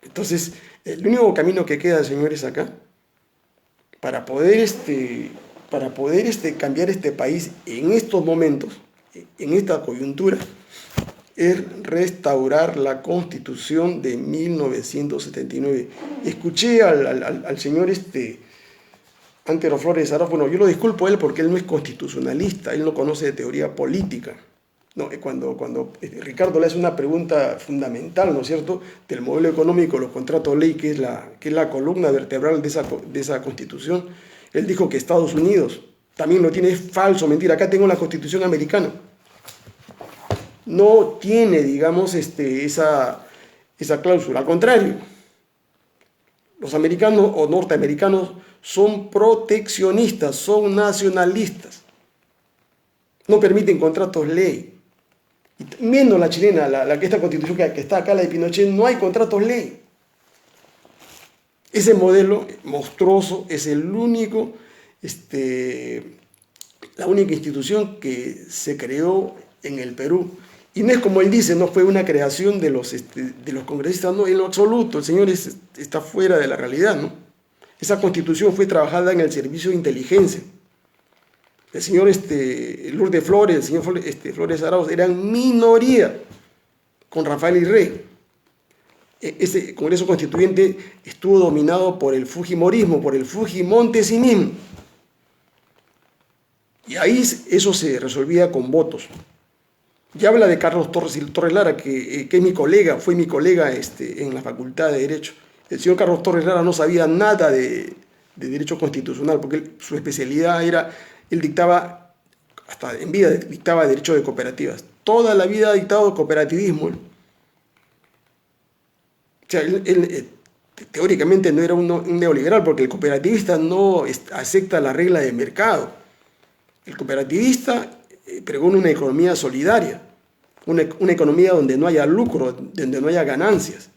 Entonces, el único camino que queda, señores, acá, para poder, cambiar este país en estos momentos, en esta coyuntura, es restaurar la Constitución de 1979. Escuché al señor Antero Flores Arauz. Bueno, yo lo disculpo a él porque él no es constitucionalista, él no conoce de teoría política. No, cuando Ricardo le hace una pregunta fundamental, ¿no es cierto?, del modelo económico, los contratos de ley, que es la columna vertebral de esa Constitución, él dijo que Estados Unidos también lo tiene. Es falso, mentira. Acá tengo la Constitución americana. No tiene, digamos, esa cláusula. Al contrario, los americanos o norteamericanos son proteccionistas, son nacionalistas. No permiten contratos ley. Menos la chilena, esta constitución que está acá, la de Pinochet, no hay contratos ley. Ese modelo monstruoso es el único, la única institución que se creó en el Perú. Y no es como él dice, no fue una creación de los congresistas, no, en lo absoluto. El señor está fuera de la realidad, ¿no? Esa constitución fue trabajada en el servicio de inteligencia. El señor Lourdes Flores, el señor Flores Arauz eran minoría con Rafael Irré. Ese Congreso Constituyente estuvo dominado por el fujimorismo, por el fujimontesinismo. Y ahí eso se resolvía con votos. Ya habla de Carlos Torres Lara, que es mi colega, fue mi colega en la Facultad de Derecho. El señor Carlos Torres Lara no sabía nada de derecho constitucional, porque su especialidad era, él dictaba, hasta en vida dictaba derecho de cooperativas. Toda la vida ha dictado cooperativismo. O sea, él teóricamente no era un neoliberal, porque el cooperativista no acepta la regla de mercado. El cooperativista pregona una economía solidaria, una economía donde no haya lucro, donde no haya ganancias.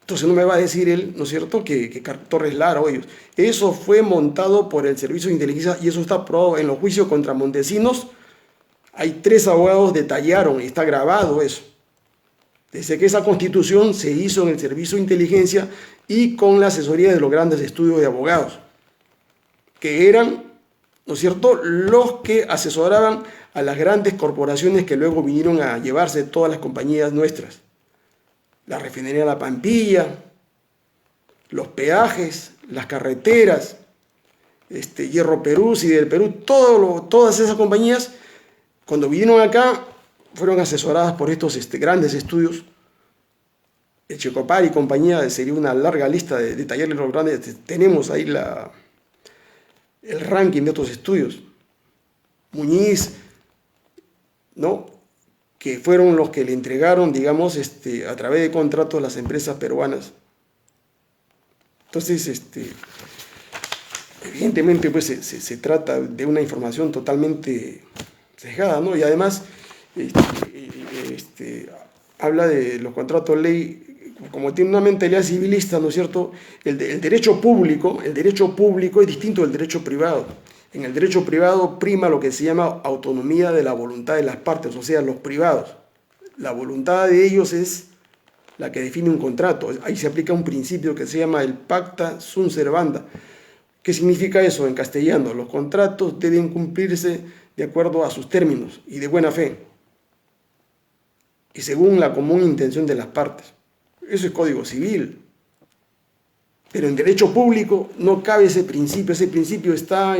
Entonces no me va a decir él, ¿no es cierto?, que Torres Lara o ellos. Eso fue montado por el Servicio de Inteligencia y eso está probado en los juicios contra Montesinos. Hay 3 abogados detallaron, y está grabado eso. Desde que esa constitución se hizo en el Servicio de Inteligencia y con la asesoría de los grandes estudios de abogados, que eran, ¿no es cierto?, los que asesoraban a las grandes corporaciones que luego vinieron a llevarse todas las compañías nuestras. La refinería La Pampilla, los peajes, las carreteras, Hierro Perú, Sider Perú, todas esas compañías, cuando vinieron acá, fueron asesoradas por estos grandes estudios. El Checopar y compañía, sería una larga lista de detallarles los grandes. Tenemos ahí el ranking de estos estudios. Muñiz, ¿no?, que fueron los que le entregaron, digamos, a través de contratos las empresas peruanas. Entonces, evidentemente, pues se trata de una información totalmente sesgada, ¿no? Y además, habla de los contratos de ley, como tiene una mentalidad civilista, ¿no es cierto? El derecho público es distinto del derecho privado. En el derecho privado prima lo que se llama autonomía de la voluntad de las partes, o sea, los privados. La voluntad de ellos es la que define un contrato. Ahí se aplica un principio que se llama el pacta sunt servanda. ¿Qué significa eso en castellano? Los contratos deben cumplirse de acuerdo a sus términos y de buena fe, y según la común intención de las partes. Eso es Código Civil. Pero en derecho público no cabe ese principio está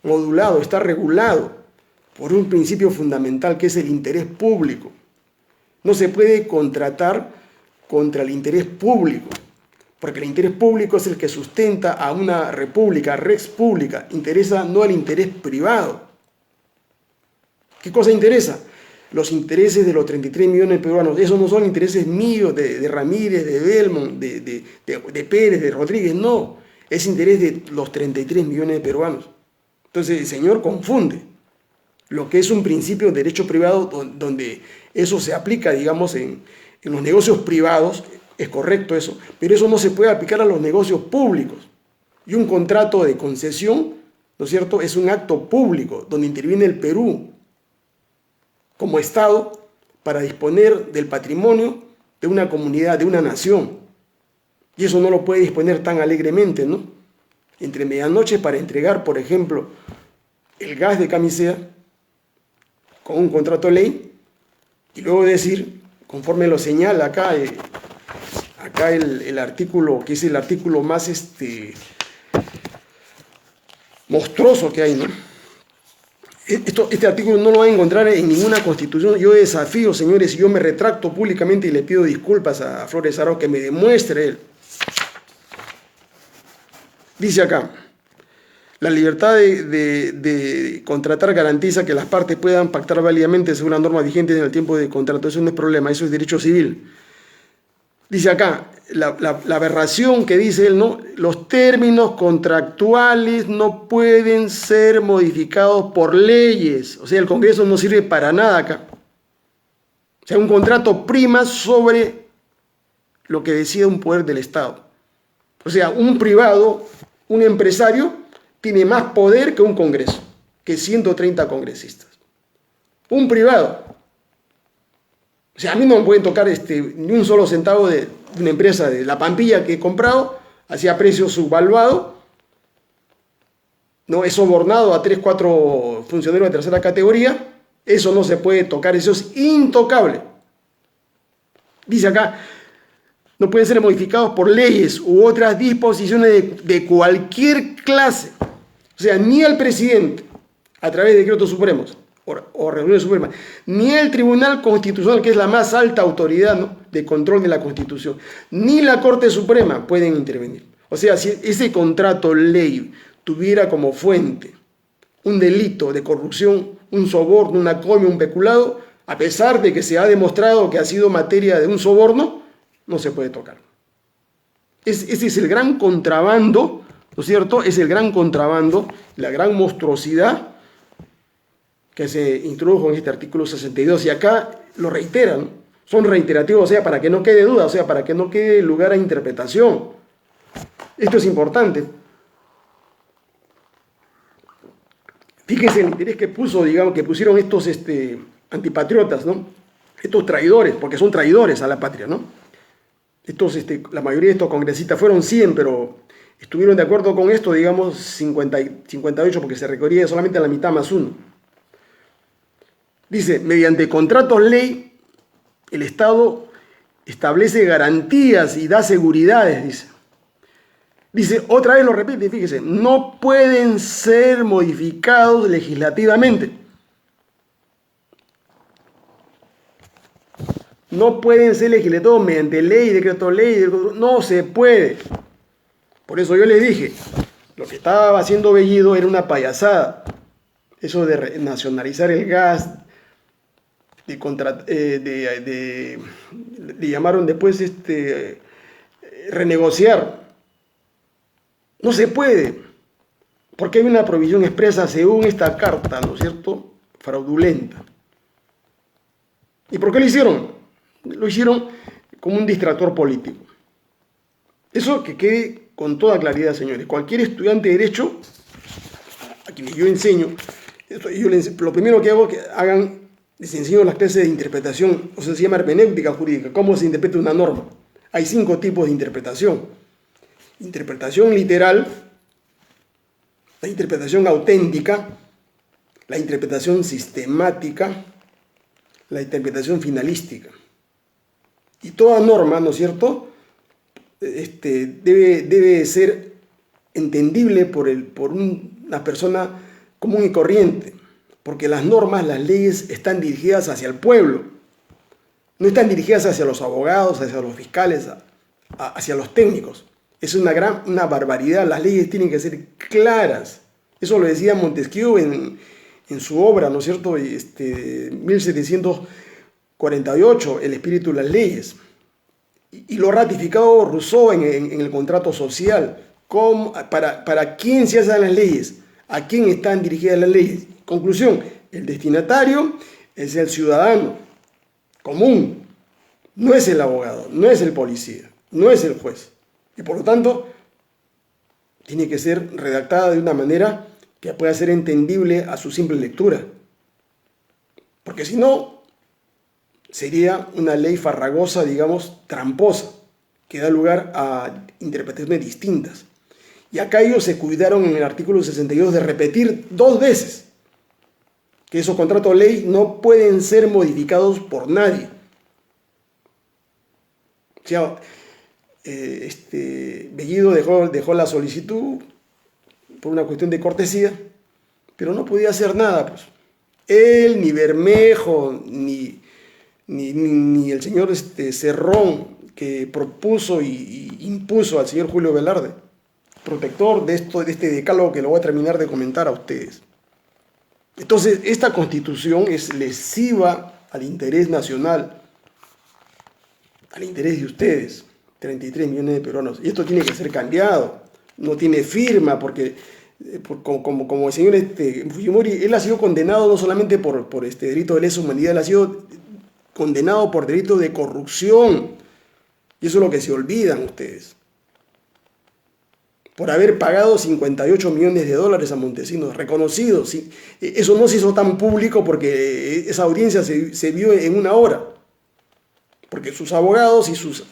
modulado, está regulado por un principio fundamental que es el interés público. No se puede contratar contra el interés público, porque el interés público es el que sustenta a una república, res pública, interesa no el interés privado. ¿Qué cosa interesa? Los intereses de los 33 millones de peruanos. Esos no son intereses míos, de Ramírez, de Belmont, de Pérez, de Rodríguez, no. Es interés de los 33 millones de peruanos. Entonces el señor confunde lo que es un principio de derecho privado donde eso se aplica, digamos, en en los negocios privados, es correcto eso, pero eso no se puede aplicar a los negocios públicos. Y un contrato de concesión, ¿no es cierto?, es un acto público donde interviene el Perú como Estado para disponer del patrimonio de una comunidad, de una nación. Y eso no lo puede disponer tan alegremente, ¿no? Entre medianoche para entregar, por ejemplo, el gas de Camisea con un contrato de ley y luego decir, conforme lo señala acá, el artículo, que es el artículo más monstruoso que hay, ¿no? Este artículo no lo va a encontrar en ninguna constitución. Yo desafío, señores, y yo me retracto públicamente y le pido disculpas a Flores Arau que me demuestre él. Dice acá, la libertad de contratar garantiza que las partes puedan pactar válidamente según las normas vigentes en el tiempo de contrato. Eso no es problema, eso es derecho civil. Dice acá, la aberración que dice él, ¿no? Los términos contractuales no pueden ser modificados por leyes. O sea, el Congreso no sirve para nada acá. O sea, un contrato prima sobre lo que decide un poder del Estado. O sea, un privado, un empresario, tiene más poder que un Congreso, que 130 congresistas. Un privado. O sea, a mí no me pueden tocar ni un solo centavo de una empresa de La Pampilla que he comprado, hacia precio subvaluado, no he sobornado a 3, 4 funcionarios de tercera categoría. Eso no se puede tocar, eso es intocable. Dice acá, no pueden ser modificados por leyes u otras disposiciones de cualquier clase. O sea, ni el presidente, a través de decretos supremos o reuniones supremas, ni el Tribunal Constitucional, que es la más alta autoridad, ¿no?, de control de la Constitución, ni la Corte Suprema pueden intervenir. O sea, si ese contrato ley tuviera como fuente un delito de corrupción, un soborno, una coima, un peculado, a pesar de que se ha demostrado que ha sido materia de un soborno, no se puede tocar. Ese es el gran contrabando, ¿no es cierto? Es el gran contrabando, la gran monstruosidad que se introdujo en este artículo 62. Y acá lo reiteran, son reiterativos, o sea, para que no quede duda, o sea, para que no quede lugar a interpretación. Esto es importante. Fíjense el interés que pusieron estos antipatriotas, ¿no? Estos traidores, porque son traidores a la patria, ¿no? La mayoría de estos congresistas fueron 100, pero estuvieron de acuerdo con esto, digamos, 58, porque se requería solamente la mitad más uno. Dice, mediante contratos ley, el Estado establece garantías y da seguridades, dice. Dice, otra vez lo repite, fíjese, no pueden ser modificados legislativamente. No pueden ser legislados mediante ley, decreto ley, no se puede. Por eso yo les dije, lo que estaba haciendo Bellido era una payasada. Eso de nacionalizar el gas, le llamaron después renegociar. No se puede, porque hay una provisión expresa según esta carta, ¿no es cierto?, fraudulenta. ¿Y por qué lo hicieron? Lo hicieron como un distractor político. Eso que quede con toda claridad, señores. Cualquier estudiante de Derecho, a quienes yo enseño, lo primero que hago es que les enseño las clases de interpretación, o sea, se llama hermenéutica jurídica, cómo se interpreta una norma. Hay 5 tipos de interpretación. Interpretación literal, la interpretación auténtica, la interpretación sistemática, la interpretación finalística. Y toda norma, ¿no es cierto?, debe ser entendible por una persona común y corriente, porque las normas, las leyes están dirigidas hacia el pueblo, no están dirigidas hacia los abogados, hacia los fiscales, hacia los técnicos. Es una barbaridad, las leyes tienen que ser claras. Eso lo decía Montesquieu en su obra, ¿no es cierto?, 1748, El espíritu de las leyes. Y lo ha ratificado Rousseau en el contrato social. ¿Para quién se hacen las leyes? ¿A quién están dirigidas las leyes? Conclusión, el destinatario es el ciudadano común. no es el abogado, no es el policía, no es el juez. Y por lo tanto, tiene que ser redactada de una manera que pueda ser entendible a su simple lectura. Porque si no, sería una ley farragosa, digamos, tramposa, que da lugar a interpretaciones distintas. Y acá ellos se cuidaron en el artículo 62 de repetir 2 veces que esos contratos de ley no pueden ser modificados por nadie. O sea, Bellido dejó la solicitud por una cuestión de cortesía, pero no podía hacer nada, pues. Él, ni Bermejo, ni el señor Cerrón, que propuso y impuso al señor Julio Velarde, protector de este decálogo que lo voy a terminar de comentar a ustedes. Entonces, esta constitución es lesiva al interés nacional, al interés de ustedes, 33 millones de peruanos. Y esto tiene que ser cambiado. No tiene firma, porque como el señor Fujimori, él ha sido condenado no solamente por delito de lesa humanidad, él ha sido condenado por delito de corrupción. Y eso es lo que se olvidan ustedes. Por haber pagado 58 millones de dólares a Montesinos, reconocidos. Eso no se hizo tan público porque esa audiencia se vio en una hora. Porque sus abogados y sus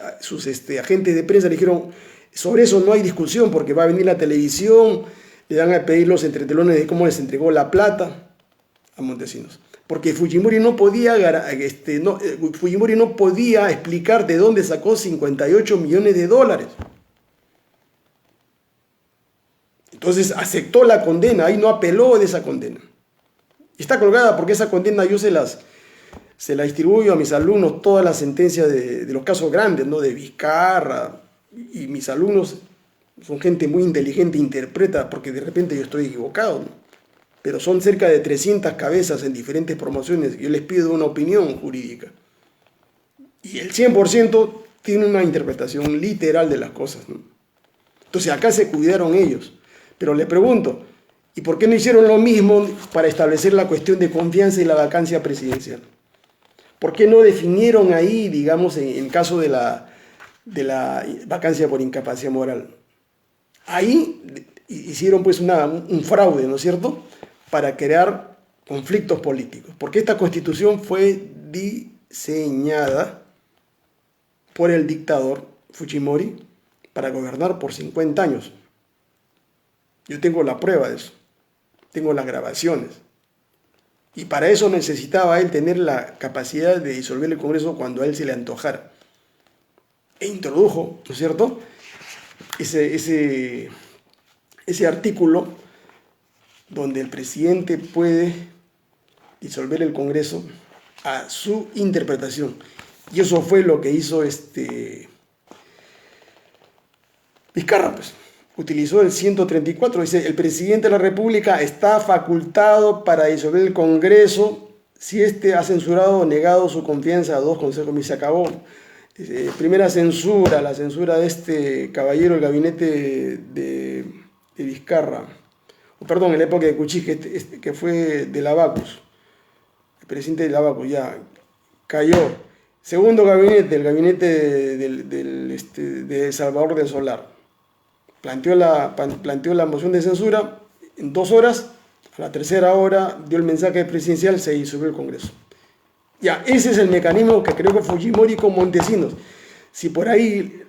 agentes de prensa le dijeron, sobre eso no hay discusión porque va a venir la televisión, le van a pedir los entretelones de cómo les entregó la plata a Montesinos. Porque Fujimori no podía explicar de dónde sacó 58 millones de dólares. Entonces aceptó la condena, ahí no apeló de esa condena. Y está colgada porque esa condena yo se la distribuyo a mis alumnos, todas las sentencias de los casos grandes, ¿no? De Vizcarra, y mis alumnos son gente muy inteligente, interpreta, porque de repente yo estoy equivocado, ¿no? Pero son cerca de 300 cabezas en diferentes promociones, yo les pido una opinión jurídica. Y el 100% tiene una interpretación literal de las cosas, ¿no? Entonces acá se cuidaron ellos. Pero le pregunto, ¿y por qué no hicieron lo mismo para establecer la cuestión de confianza y la vacancia presidencial? ¿Por qué no definieron ahí, digamos, en el caso de la vacancia por incapacidad moral? Ahí hicieron pues un fraude, ¿no es cierto?, para crear conflictos políticos. Porque esta constitución fue diseñada por el dictador Fujimori para gobernar por 50 años. Yo tengo la prueba de eso, tengo las grabaciones. Y para eso necesitaba él tener la capacidad de disolver el Congreso cuando a él se le antojara. E introdujo, ¿no es cierto?, ese artículo donde el presidente puede disolver el Congreso a su interpretación. Y eso fue lo que hizo Vizcarra, pues. Utilizó el 134, dice, el presidente de la República está facultado para disolver el Congreso si éste ha censurado o negado su confianza a 2 consejos. Y se acabó. Primera censura, la censura de este caballero, el gabinete de Vizcarra, perdón, en la época de Cuchí, que fue de Lavacus, el presidente de Lavacus, ya cayó. Segundo gabinete, el gabinete de Salvador del Solar. Planteó la moción de censura en 2 horas, a la tercera hora dio el mensaje presidencial, se disolvió el Congreso. Ya, ese es el mecanismo que creó Fujimori con Montesinos. Si por ahí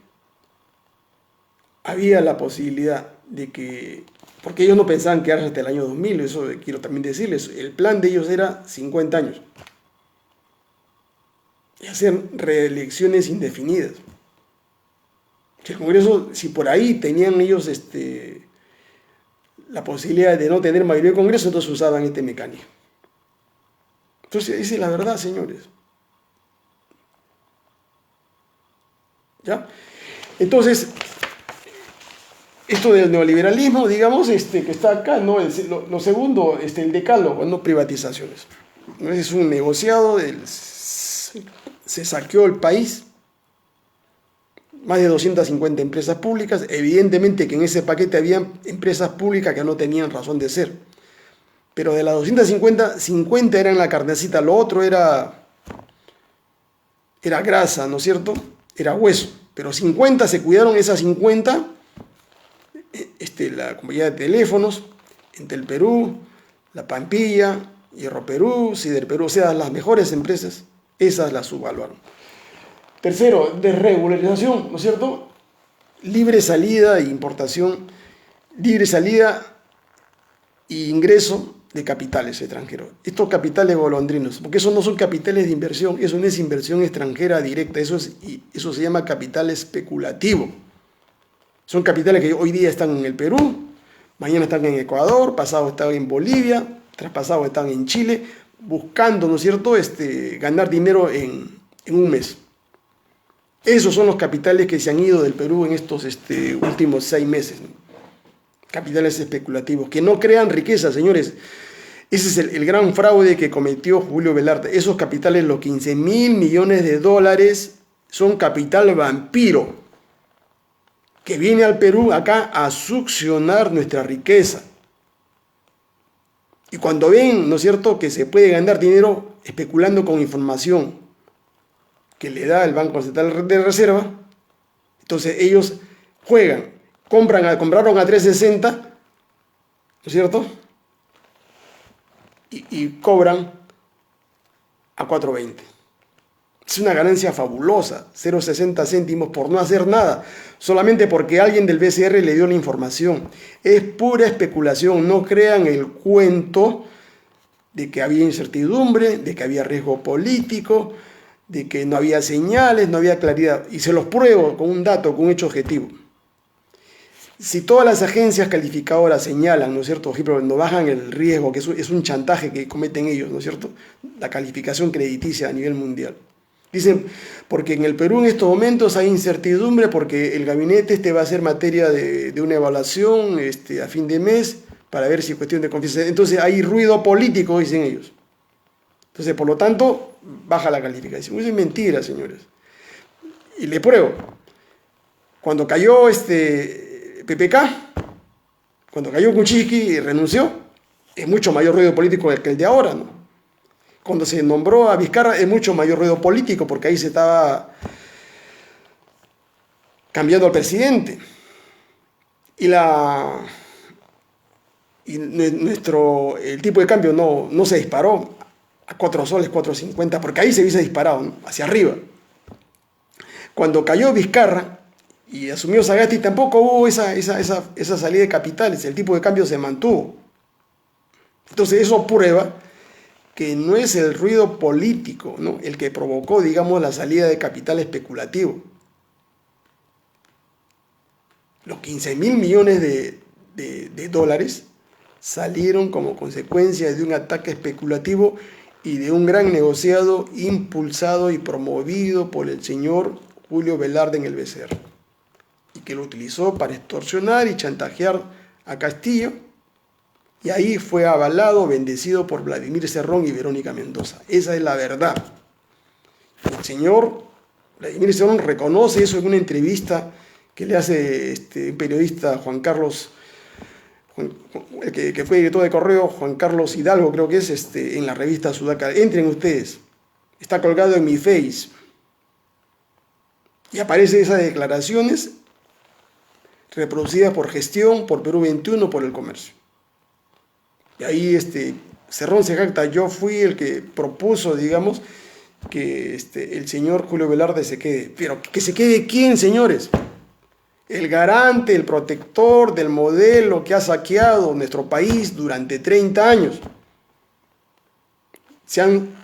había la posibilidad de que, porque ellos no pensaban quedarse hasta el año 2000, eso quiero también decirles, el plan de ellos era 50 años. Y hacer reelecciones indefinidas. El Congreso, si por ahí tenían ellos la posibilidad de no tener mayoría de Congreso, entonces usaban este mecanismo. Entonces, esa es la verdad, señores. ¿Ya? Entonces, esto del neoliberalismo, digamos, que está acá, ¿no? Lo segundo, el decálogo, no privatizaciones. Es un negociado, se saqueó el país. Más de 250 empresas públicas. Evidentemente que en ese paquete había empresas públicas que no tenían razón de ser. Pero de las 250, 50 eran la carnecita, lo otro era era grasa, ¿no es cierto? Era hueso. Pero 50 se cuidaron, esas 50, la compañía de teléfonos, Entel Perú, La Pampilla, Hierro Perú, Sider Perú, o sea, las mejores empresas, esas las subvaluaron. Tercero, desregularización, ¿no es cierto? Libre salida e importación, libre salida e ingreso de capitales extranjeros. Estos capitales golondrinos, porque esos no son capitales de inversión, eso no es inversión extranjera directa, eso se llama capital especulativo. Son capitales que hoy día están en el Perú, mañana están en Ecuador, pasado están en Bolivia, traspasado están en Chile, buscando, ¿no es cierto?, ganar dinero en un mes. Esos son los capitales que se han ido del Perú en estos últimos 6 meses, ¿no? Capitales especulativos, que no crean riqueza, señores. Ese es el gran fraude que cometió Julio Velarde. Esos capitales, los 15.000 millones de dólares, son capital vampiro, que viene al Perú acá a succionar nuestra riqueza. Y cuando ven, ¿no es cierto?, que se puede ganar dinero especulando con información que le da el Banco Central de Reserva, entonces ellos juegan, compraron a 3.60, ¿no es cierto?, y cobran a 4.20. Es una ganancia fabulosa, 0,60 céntimos por no hacer nada, solamente porque alguien del BCR le dio la información. Es pura especulación, no crean el cuento de que había incertidumbre, de que había riesgo político, de que no había señales, no había claridad. Y se los pruebo con un dato, con un hecho objetivo. Si todas las agencias calificadoras señalan, ¿no es cierto?, no bajan el riesgo, que es un chantaje que cometen ellos, ¿no es cierto?, la calificación crediticia a nivel mundial. Dicen, porque en el Perú en estos momentos hay incertidumbre porque el gabinete va a ser materia de una evaluación a fin de mes para ver si es cuestión de confianza. Entonces hay ruido político, dicen ellos. Entonces, por lo tanto, baja la calificación. Eso es mentira, señores. Y le pruebo. Cuando cayó PPK, cuando cayó Kuczynski y renunció, es mucho mayor ruido político que el de ahora, ¿no? Cuando se nombró a Vizcarra es mucho mayor ruido político porque ahí se estaba cambiando al presidente. El tipo de cambio no se disparó a 4 soles, 4.50, porque ahí se hubiese disparado, ¿no?, hacia arriba. Cuando cayó Vizcarra y asumió Sagasti, tampoco hubo esa salida de capitales, el tipo de cambio se mantuvo. Entonces eso prueba que no es el ruido político, ¿no?, el que provocó, digamos, la salida de capital especulativo. Los 15.000 millones de dólares salieron como consecuencia de un ataque especulativo y de un gran negociado impulsado y promovido por el señor Julio Velarde en el BCR, y que lo utilizó para extorsionar y chantajear a Castillo, y ahí fue avalado, bendecido por Vladimir Cerrón y Verónica Mendoza. Esa es la verdad. El señor Vladimir Cerrón reconoce eso en una entrevista que le hace un periodista, Juan Carlos, que fue director de Correo, Juan Carlos Hidalgo, creo que es, en la revista Sudaca. Entren ustedes, está colgado en mi Face. Y aparecen esas declaraciones reproducidas por Gestión, por Perú 21, por El Comercio. Y ahí Cerrón se jacta, yo fui el que propuso, digamos, que el señor Julio Velarde se quede. Pero ¿que se quede quién, señores? El garante, el protector del modelo que ha saqueado nuestro país durante 30 años. Se han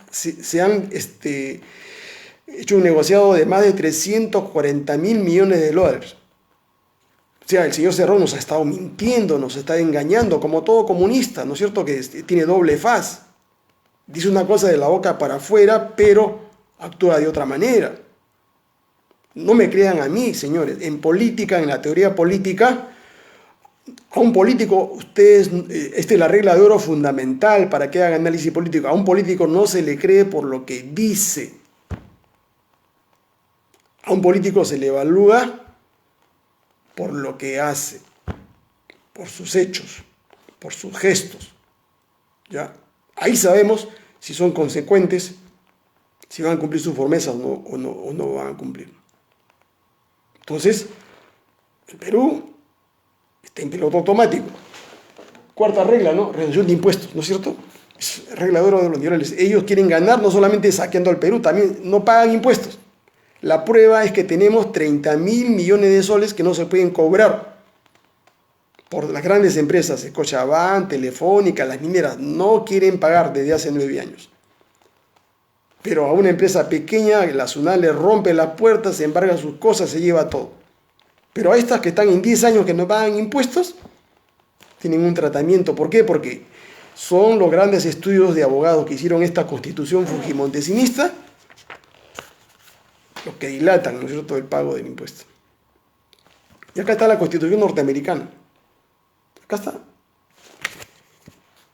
hecho un negociado de más de 340.000 millones de dólares. O sea, el señor Cerrón nos ha estado mintiendo, nos está engañando, como todo comunista, ¿no es cierto?, que tiene doble faz. Dice una cosa de la boca para afuera, pero actúa de otra manera. No me crean a mí, señores. En política, en la teoría política, a un político, esta es la regla de oro fundamental para que haga análisis político. A un político no se le cree por lo que dice. A un político se le evalúa por lo que hace, por sus hechos, por sus gestos. ¿Ya? Ahí sabemos si son consecuentes, si van a cumplir sus promesas o no van a cumplir. Entonces, el Perú está en piloto automático. Cuarta regla, ¿no? Reducción de impuestos, ¿no es cierto? Es regla de oro de los neoliberales. Ellos quieren ganar no solamente saqueando al Perú, también no pagan impuestos. La prueba es que tenemos 30.000 millones de soles que no se pueden cobrar por las grandes empresas, Scotiabank, Telefónica, las mineras, no quieren pagar desde hace 9 años. Pero a una empresa pequeña, la SUNAT le rompe las puertas, se embarga sus cosas, se lleva todo. Pero a estas que están en 10 años que no pagan impuestos, tienen un tratamiento. ¿Por qué? Porque son los grandes estudios de abogados que hicieron esta constitución fujimontesinista los que dilatan, ¿no es cierto?, el pago del impuesto. Y acá está la constitución norteamericana. Acá está.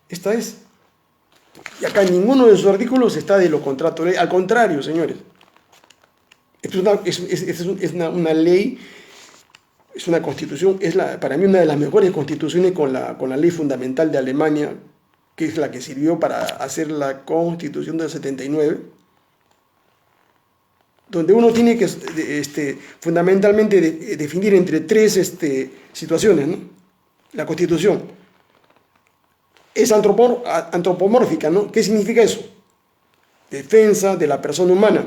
Esta es. Y acá en ninguno de sus artículos está de los contratos. Al contrario, señores. Es una ley, es una constitución, para mí una de las mejores constituciones con la ley fundamental de Alemania, que es la que sirvió para hacer la constitución del 79, donde uno tiene que fundamentalmente definir entre tres situaciones, ¿no? La constitución es antropomórfica, ¿no? ¿Qué significa eso? Defensa de la persona humana.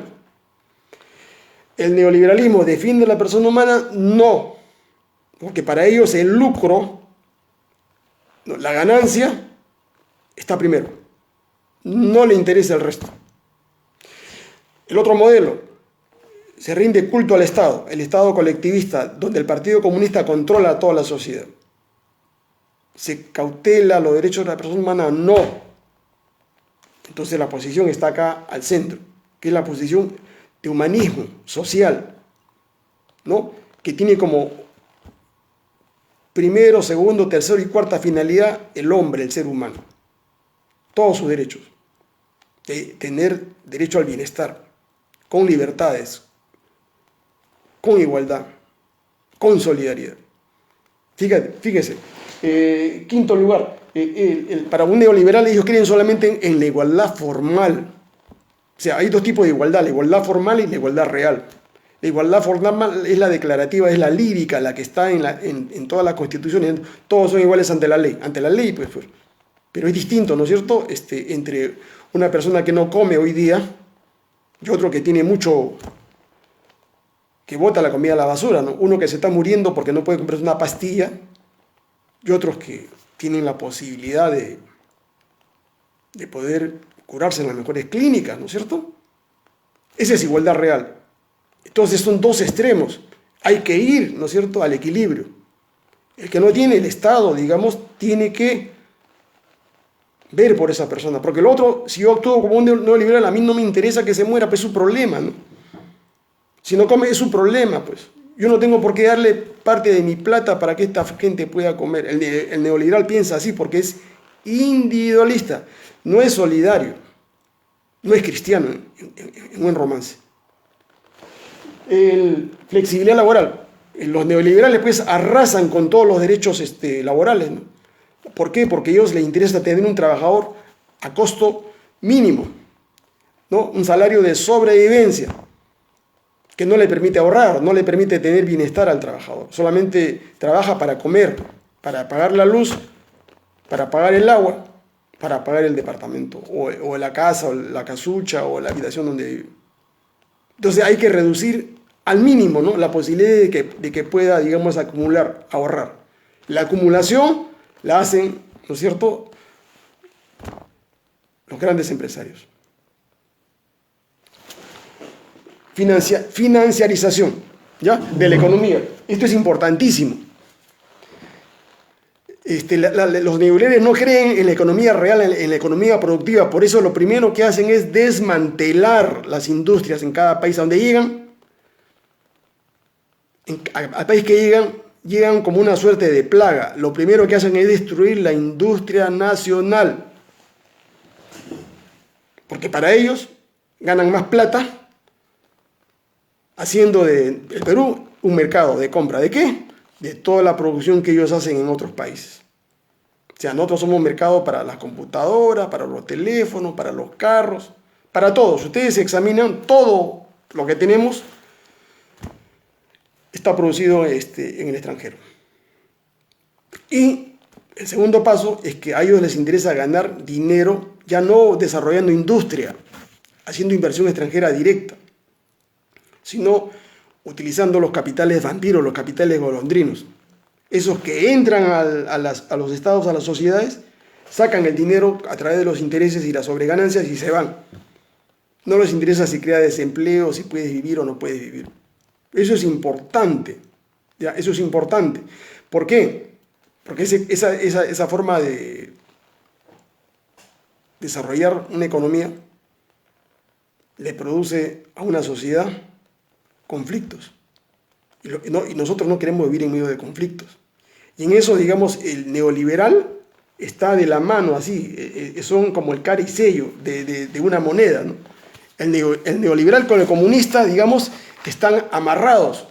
¿El neoliberalismo defiende a la persona humana? No, porque para ellos el lucro, no, la ganancia, está primero. No le interesa el resto. El otro modelo, se rinde culto al Estado, el Estado colectivista, donde el Partido Comunista controla a toda la sociedad. ¿Se cautela los derechos de la persona humana? No. Entonces la posición está acá al centro, que es la posición de humanismo social, ¿no? Que tiene como primero, segundo, tercero y cuarta finalidad el hombre, el ser humano. Todos sus derechos. De tener derecho al bienestar, con libertades, con igualdad, con solidaridad. Fíjese. Quinto lugar, para un neoliberal ellos creen solamente en la igualdad formal. O sea, hay dos tipos de igualdad, la igualdad formal y la igualdad real. La igualdad formal es la declarativa, es la lírica, la que está en todas las constituciones. Todos son iguales ante la ley, pues. Pero es distinto, ¿no es cierto?, entre una persona que no come hoy día y otro que tiene mucho, que bota la comida a la basura, ¿no? Uno que se está muriendo porque no puede comprarse una pastilla y otros que tienen la posibilidad de poder curarse en las mejores clínicas, ¿no es cierto? Esa es igualdad real. Entonces son dos extremos. Hay que ir, ¿no es cierto?, al equilibrio. El que no tiene el Estado, digamos, tiene que ver por esa persona. Porque el otro, si yo actúo como un neoliberal, a mí no me interesa que se muera, pues es su problema, ¿no? Si no come, es su problema, pues. Yo no tengo por qué darle parte de mi plata para que esta gente pueda comer. El neoliberal piensa así porque es individualista, no es solidario, no es cristiano en un romance. Flexibilidad laboral. Los neoliberales pues arrasan con todos los derechos laborales, ¿no? ¿Por qué? Porque a ellos les interesa tener un trabajador a costo mínimo, ¿no? Un salario de sobrevivencia que no le permite ahorrar, no le permite tener bienestar al trabajador. Solamente trabaja para comer, para pagar la luz, para pagar el agua, para pagar el departamento, o la casa, o la casucha, o la habitación donde vive. Entonces hay que reducir al mínimo, ¿no?, la posibilidad de que pueda, digamos, acumular, ahorrar. La acumulación la hacen, ¿no es cierto?, los grandes empresarios. Financiarización, ¿ya?, de la economía. Esto es importantísimo. Los neoliberales no creen en la economía real, en la economía productiva. Por eso lo primero que hacen es desmantelar las industrias en cada país a donde llegan. Al país que llegan como una suerte de plaga. Lo primero que hacen es destruir la industria nacional. Porque para ellos ganan más plata haciendo del Perú un mercado de compra. ¿De qué? De toda la producción que ellos hacen en otros países. O sea, nosotros somos un mercado para las computadoras, para los teléfonos, para los carros, Para todos. Ustedes examinan todo lo que tenemos está producido en el extranjero. Y el segundo paso es que a ellos les interesa ganar dinero, ya no desarrollando industria, haciendo inversión extranjera directa, sino utilizando los capitales vampiros, los capitales golondrinos. Esos que entran a los estados, a las sociedades, sacan el dinero a través de los intereses y las sobreganancias y se van. No les interesa si crea desempleo, si puedes vivir o no puedes vivir. Eso es importante. ¿Ya? Eso es importante. ¿Por qué? Porque esa forma de desarrollar una economía le produce a una sociedad conflictos. Y nosotros no queremos vivir en medio de conflictos. Y en eso, digamos, el neoliberal está de la mano, así, son como el cara y sello de una moneda, ¿no? El neoliberal con el comunista, digamos, están amarrados,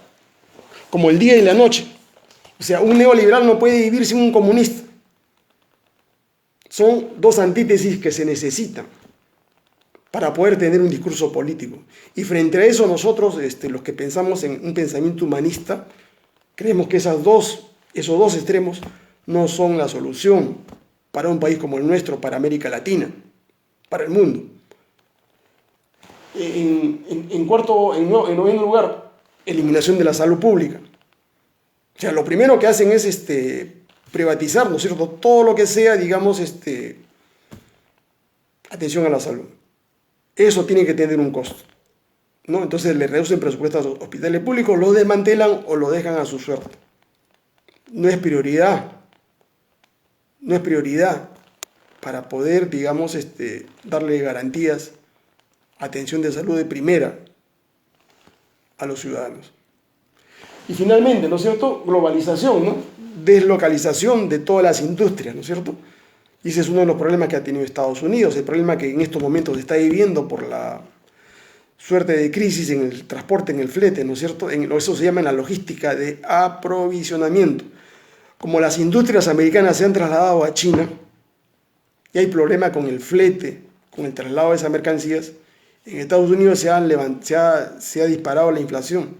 como el día y la noche. O sea, un neoliberal no puede vivir sin un comunista. Son dos antítesis que se necesitan para poder tener un discurso político. Y frente a eso nosotros, los que pensamos en un pensamiento humanista, creemos que esos dos extremos no son la solución para un país como el nuestro, para América Latina, para el mundo. En noveno lugar, eliminación de la salud pública. O sea, lo primero que hacen es privatizar, ¿no es cierto?, todo lo que sea, digamos, atención a la salud. Eso tiene que tener un costo, ¿no? Entonces le reducen presupuesto a los hospitales públicos, lo desmantelan o lo dejan a su suerte. No es prioridad. No es prioridad para poder, digamos, darle garantías, atención de salud de primera a los ciudadanos. Y finalmente, ¿no es cierto?, globalización, ¿no? Deslocalización de todas las industrias, ¿no es cierto? Y ese es uno de los problemas que ha tenido Estados Unidos, el problema que en estos momentos se está viviendo por la suerte de crisis en el transporte, en el flete, ¿no es cierto? Eso se llama en la logística de aprovisionamiento. Como las industrias americanas se han trasladado a China y hay problema con el flete, con el traslado de esas mercancías, en Estados Unidos se ha disparado la inflación.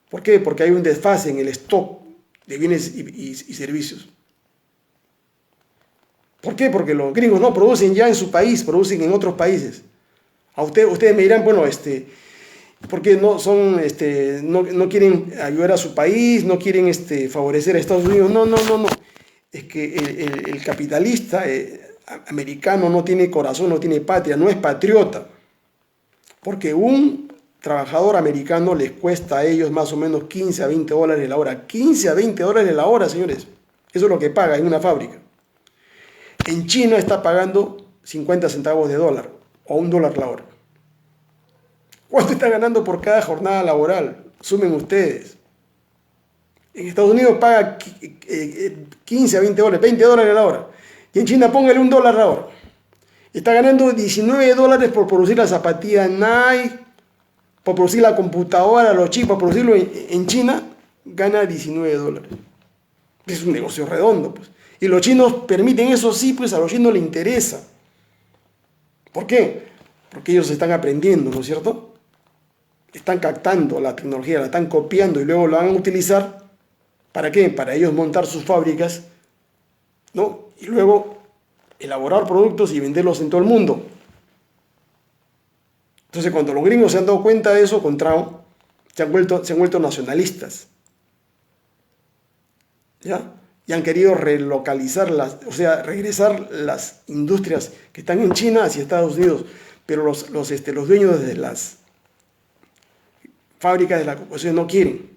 ¿Por qué? Porque hay un desfase en el stock de bienes y servicios. ¿Por qué? Porque los gringos no producen ya en su país, producen en otros países. Ustedes me dirán, bueno, ¿por qué no quieren ayudar a su país, no quieren favorecer a Estados Unidos? No. Es que el capitalista americano no tiene corazón, no tiene patria, no es patriota. Porque un trabajador americano les cuesta a ellos más o menos 15 a 20 dólares la hora. 15 a 20 dólares la hora, señores. Eso es lo que paga en una fábrica. En China está pagando 50 centavos de dólar o $1 la hora. ¿Cuánto está ganando por cada jornada laboral? Sumen ustedes. En Estados Unidos paga 15 a 20 dólares, 20 dólares la hora. Y en China póngale $1 la hora. Está ganando 19 dólares por producir la zapatilla Nike, por producir la computadora, los chips, por producirlo en China, gana 19 dólares. Es un negocio redondo, pues. Y los chinos permiten eso, sí, pues a los chinos les interesa. ¿Por qué? Porque ellos están aprendiendo, ¿no es cierto? Están captando la tecnología, la están copiando y luego la van a utilizar. ¿Para qué? Para ellos montar sus fábricas, ¿no? Y luego elaborar productos y venderlos en todo el mundo. Entonces, cuando los gringos se han dado cuenta de eso, con Trump, se han vuelto nacionalistas. ¿Ya? Y han querido relocalizar regresar las industrias que están en China hacia Estados Unidos. Pero los dueños de las fábricas de la composición no quieren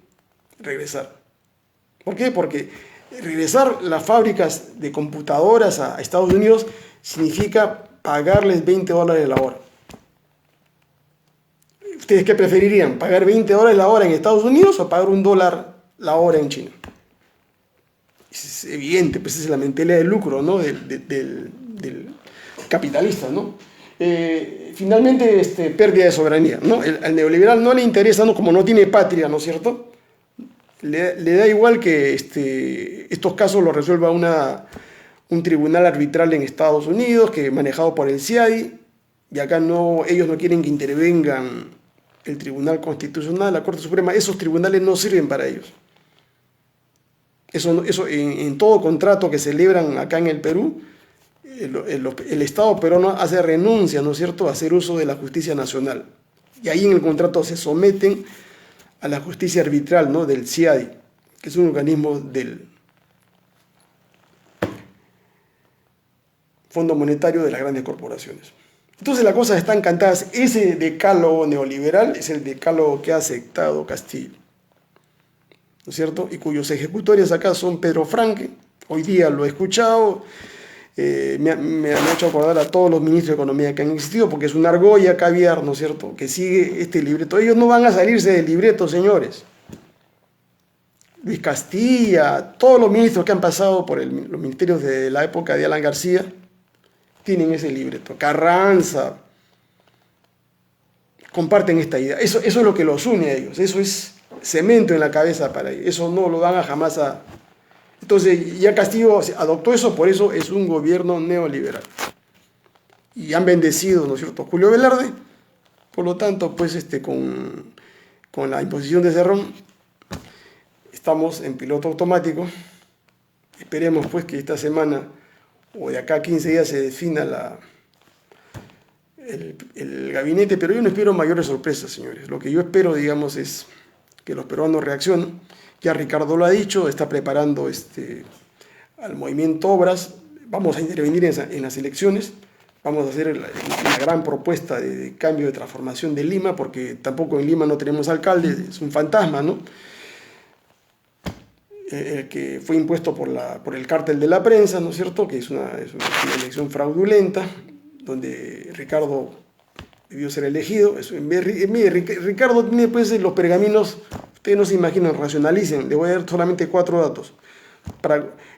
regresar. ¿Por qué? Porque regresar las fábricas de computadoras a Estados Unidos significa pagarles 20 dólares la hora. ¿Ustedes qué preferirían? ¿Pagar 20 dólares la hora en Estados Unidos o pagar $1 la hora en China? Es evidente, pues es la mentalidad del lucro, ¿no? del capitalista, ¿no? Finalmente, pérdida de soberanía, ¿no? Al neoliberal no le interesa, ¿no? Como no tiene patria, ¿no es cierto? Le da igual que estos casos los resuelva un tribunal arbitral en Estados Unidos, manejado por el CIADI, y acá no, ellos no quieren que intervengan el Tribunal Constitucional, la Corte Suprema. Esos tribunales no sirven para ellos. Eso en todo contrato que celebran acá en el Perú, el Estado peruano hace renuncia, ¿no es cierto?, a hacer uso de la justicia nacional. Y ahí en el contrato se someten a la justicia arbitral, ¿no?, del CIADI, que es un organismo del Fondo Monetario de las grandes corporaciones. Entonces las cosas están cantadas. Ese decálogo neoliberal es el decálogo que ha aceptado Castillo, ¿no es cierto? Y cuyos ejecutores acá son Pedro Franque. Hoy día lo he escuchado, me ha hecho acordar a todos los ministros de Economía que han existido, porque es una argolla caviar, ¿no es cierto?, que sigue este libreto. Ellos no van a salirse del libreto, señores. Luis Castilla, todos los ministros que han pasado por los ministerios de la época de Alan García, tienen ese libreto. Carranza, comparten esta idea. Eso es lo que los une a ellos. Eso es cemento en la cabeza para ellos. Eso no lo van a jamás a... Entonces ya Castillo adoptó eso, por eso es un gobierno neoliberal. Y han bendecido, ¿no es cierto?, Julio Velarde. Por lo tanto, pues con la imposición de Cerrón, estamos en piloto automático. Esperemos pues que esta semana o de acá a 15 días se defina el gabinete, pero yo no espero mayores sorpresas, señores. Lo que yo espero, digamos, es que los peruanos reaccionen. Ya Ricardo lo ha dicho, está preparando al movimiento Obras. Vamos a intervenir en las elecciones. Vamos a hacer una gran propuesta de cambio, de transformación de Lima, porque tampoco en Lima no tenemos alcalde, es un fantasma, ¿no? El que fue impuesto por el cártel de la prensa, ¿no es cierto?, que es una elección fraudulenta, donde Ricardo debió ser elegido. Ricardo tiene pues los pergaminos, ustedes no se imaginan, racionalicen, le voy a dar solamente 4 datos.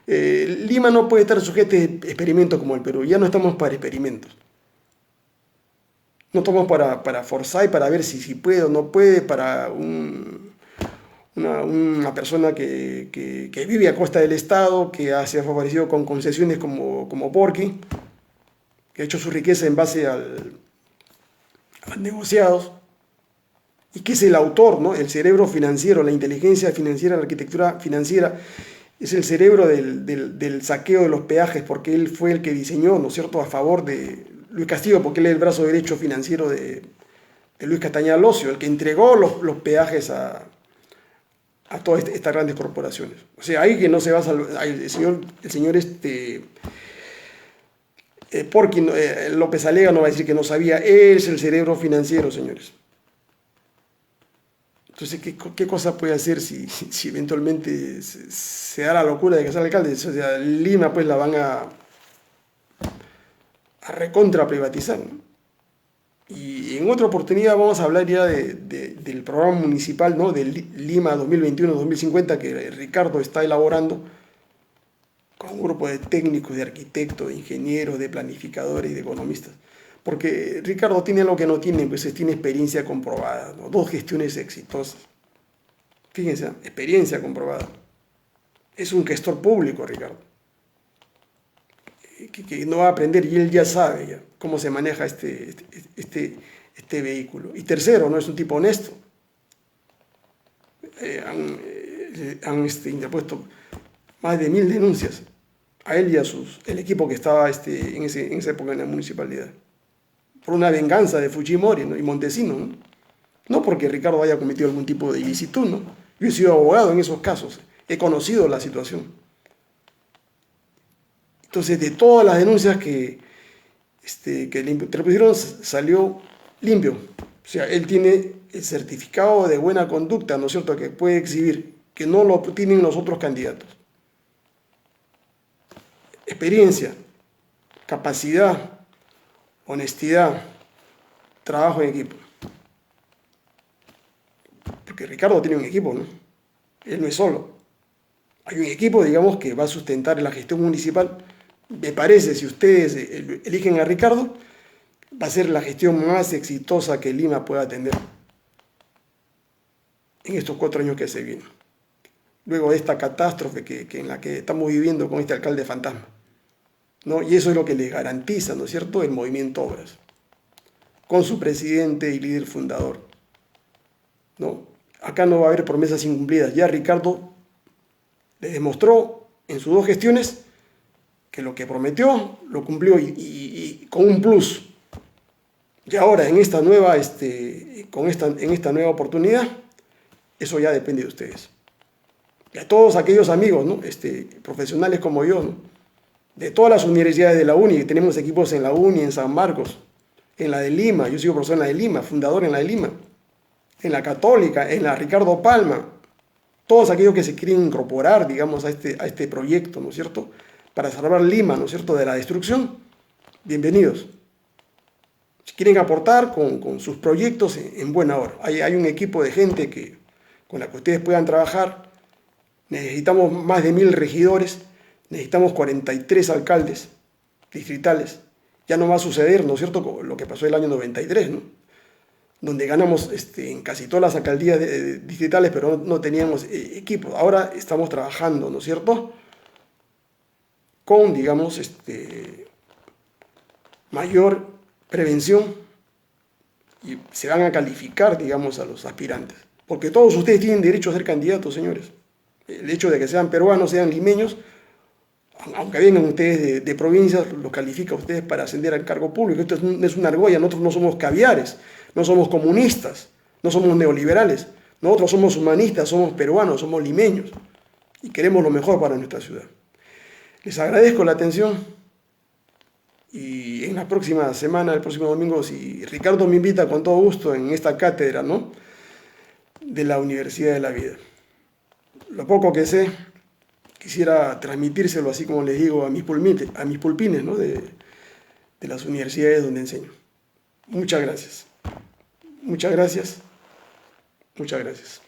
Lima no puede estar sujeto a experimentos como el Perú, ya no estamos para experimentos. No estamos para forzar y para ver si puede o no puede, para una persona que vive a costa del Estado, que se ha favorecido con concesiones como Porqui, que ha hecho su riqueza en base a negociados, y que es el autor, ¿no?, el cerebro financiero, la inteligencia financiera, la arquitectura financiera, es el cerebro del saqueo de los peajes, porque él fue el que diseñó, ¿no es cierto?, a favor de Luis Castillo, porque él es el brazo derecho financiero de Luis Castañeda Locio, el que entregó los peajes a todas estas grandes corporaciones. O sea, ahí que no se va a salvar, el señor Porqui, López Alega no va a decir que no sabía, él es el cerebro financiero, señores. Entonces, ¿qué cosa puede hacer si eventualmente se da la locura de que sea alcalde? O sea, Lima pues la van a recontra privatizar, ¿no? Y en otra oportunidad vamos a hablar ya del programa municipal, ¿no?, de Lima 2021-2050, que Ricardo está elaborando con un grupo de técnicos, de arquitectos, de ingenieros, de planificadores y de economistas. Porque Ricardo tiene lo que no tiene, pues tiene experiencia comprobada, ¿no? 2 gestiones exitosas. Fíjense, experiencia comprobada. Es un gestor público, Ricardo, que no va a aprender, y él ya sabe ya cómo se maneja este vehículo. Y tercero, no es un tipo honesto. Han interpuesto más de 1000 denuncias a él y a el equipo que estaba en esa época en la municipalidad, por una venganza de Fujimori, ¿no?, y Montesinos, ¿no? No porque Ricardo haya cometido algún tipo de ilicitud, ¿no? Yo he sido abogado en esos casos, he conocido la situación. Entonces, de todas las denuncias que le interpusieron, salió limpio. O sea, él tiene el certificado de buena conducta, ¿no es cierto?, que puede exhibir, que no lo tienen los otros candidatos. Experiencia, capacidad, honestidad, trabajo en equipo. Porque Ricardo tiene un equipo, ¿no? Él no es solo. Hay un equipo, digamos, que va a sustentar la gestión municipal. Me parece, si ustedes eligen a Ricardo, va a ser la gestión más exitosa que Lima pueda tener en estos 4 años que se vienen. Luego de esta catástrofe en la que estamos viviendo con este alcalde fantasma, ¿no? Y eso es lo que le garantiza, ¿no es cierto?, el movimiento Obras. con su presidente y líder fundador, ¿no? Acá no va a haber promesas incumplidas. Ya Ricardo le demostró en sus 2 gestiones que lo que prometió lo cumplió y con un plus. Y ahora en esta nueva, en esta nueva oportunidad, eso ya depende de ustedes. Y a todos aquellos amigos, ¿no? Profesionales como yo, ¿no? De todas las universidades de la UNI, tenemos equipos en la UNI, en San Marcos, en la de Lima, yo soy profesor en la de Lima, fundador en la de Lima, en la Católica, en la Ricardo Palma, todos aquellos que se quieren incorporar, digamos, a este proyecto, ¿no es cierto?, para salvar Lima, ¿no es cierto?, de la destrucción, bienvenidos. Si quieren aportar con sus proyectos, en buena hora. Hay un equipo de gente con la que ustedes puedan trabajar. Necesitamos más de 1000 regidores, necesitamos 43 alcaldes distritales. Ya no va a suceder, ¿no es cierto?, lo que pasó el año 93, ¿no?, donde ganamos en casi todas las alcaldías distritales, pero no teníamos equipos. Ahora estamos trabajando, ¿no es cierto?, con, digamos, mayor prevención, y se van a calificar, digamos, a los aspirantes. Porque todos ustedes tienen derecho a ser candidatos, señores. El hecho de que sean peruanos, sean limeños, aunque vengan ustedes de provincias, los califica a ustedes para ascender al cargo público. Esto es una argolla. Nosotros no somos caviares, no somos comunistas, no somos neoliberales. Nosotros somos humanistas, somos peruanos, somos limeños y queremos lo mejor para nuestra ciudad. Les agradezco la atención y en la próxima semana, el próximo domingo, si Ricardo me invita con todo gusto en esta cátedra, ¿no?, de la Universidad de la Vida. Lo poco que sé, quisiera transmitírselo, así como les digo, a mis pulpines, ¿no?, de las universidades donde enseño. Muchas gracias. Muchas gracias. Muchas gracias.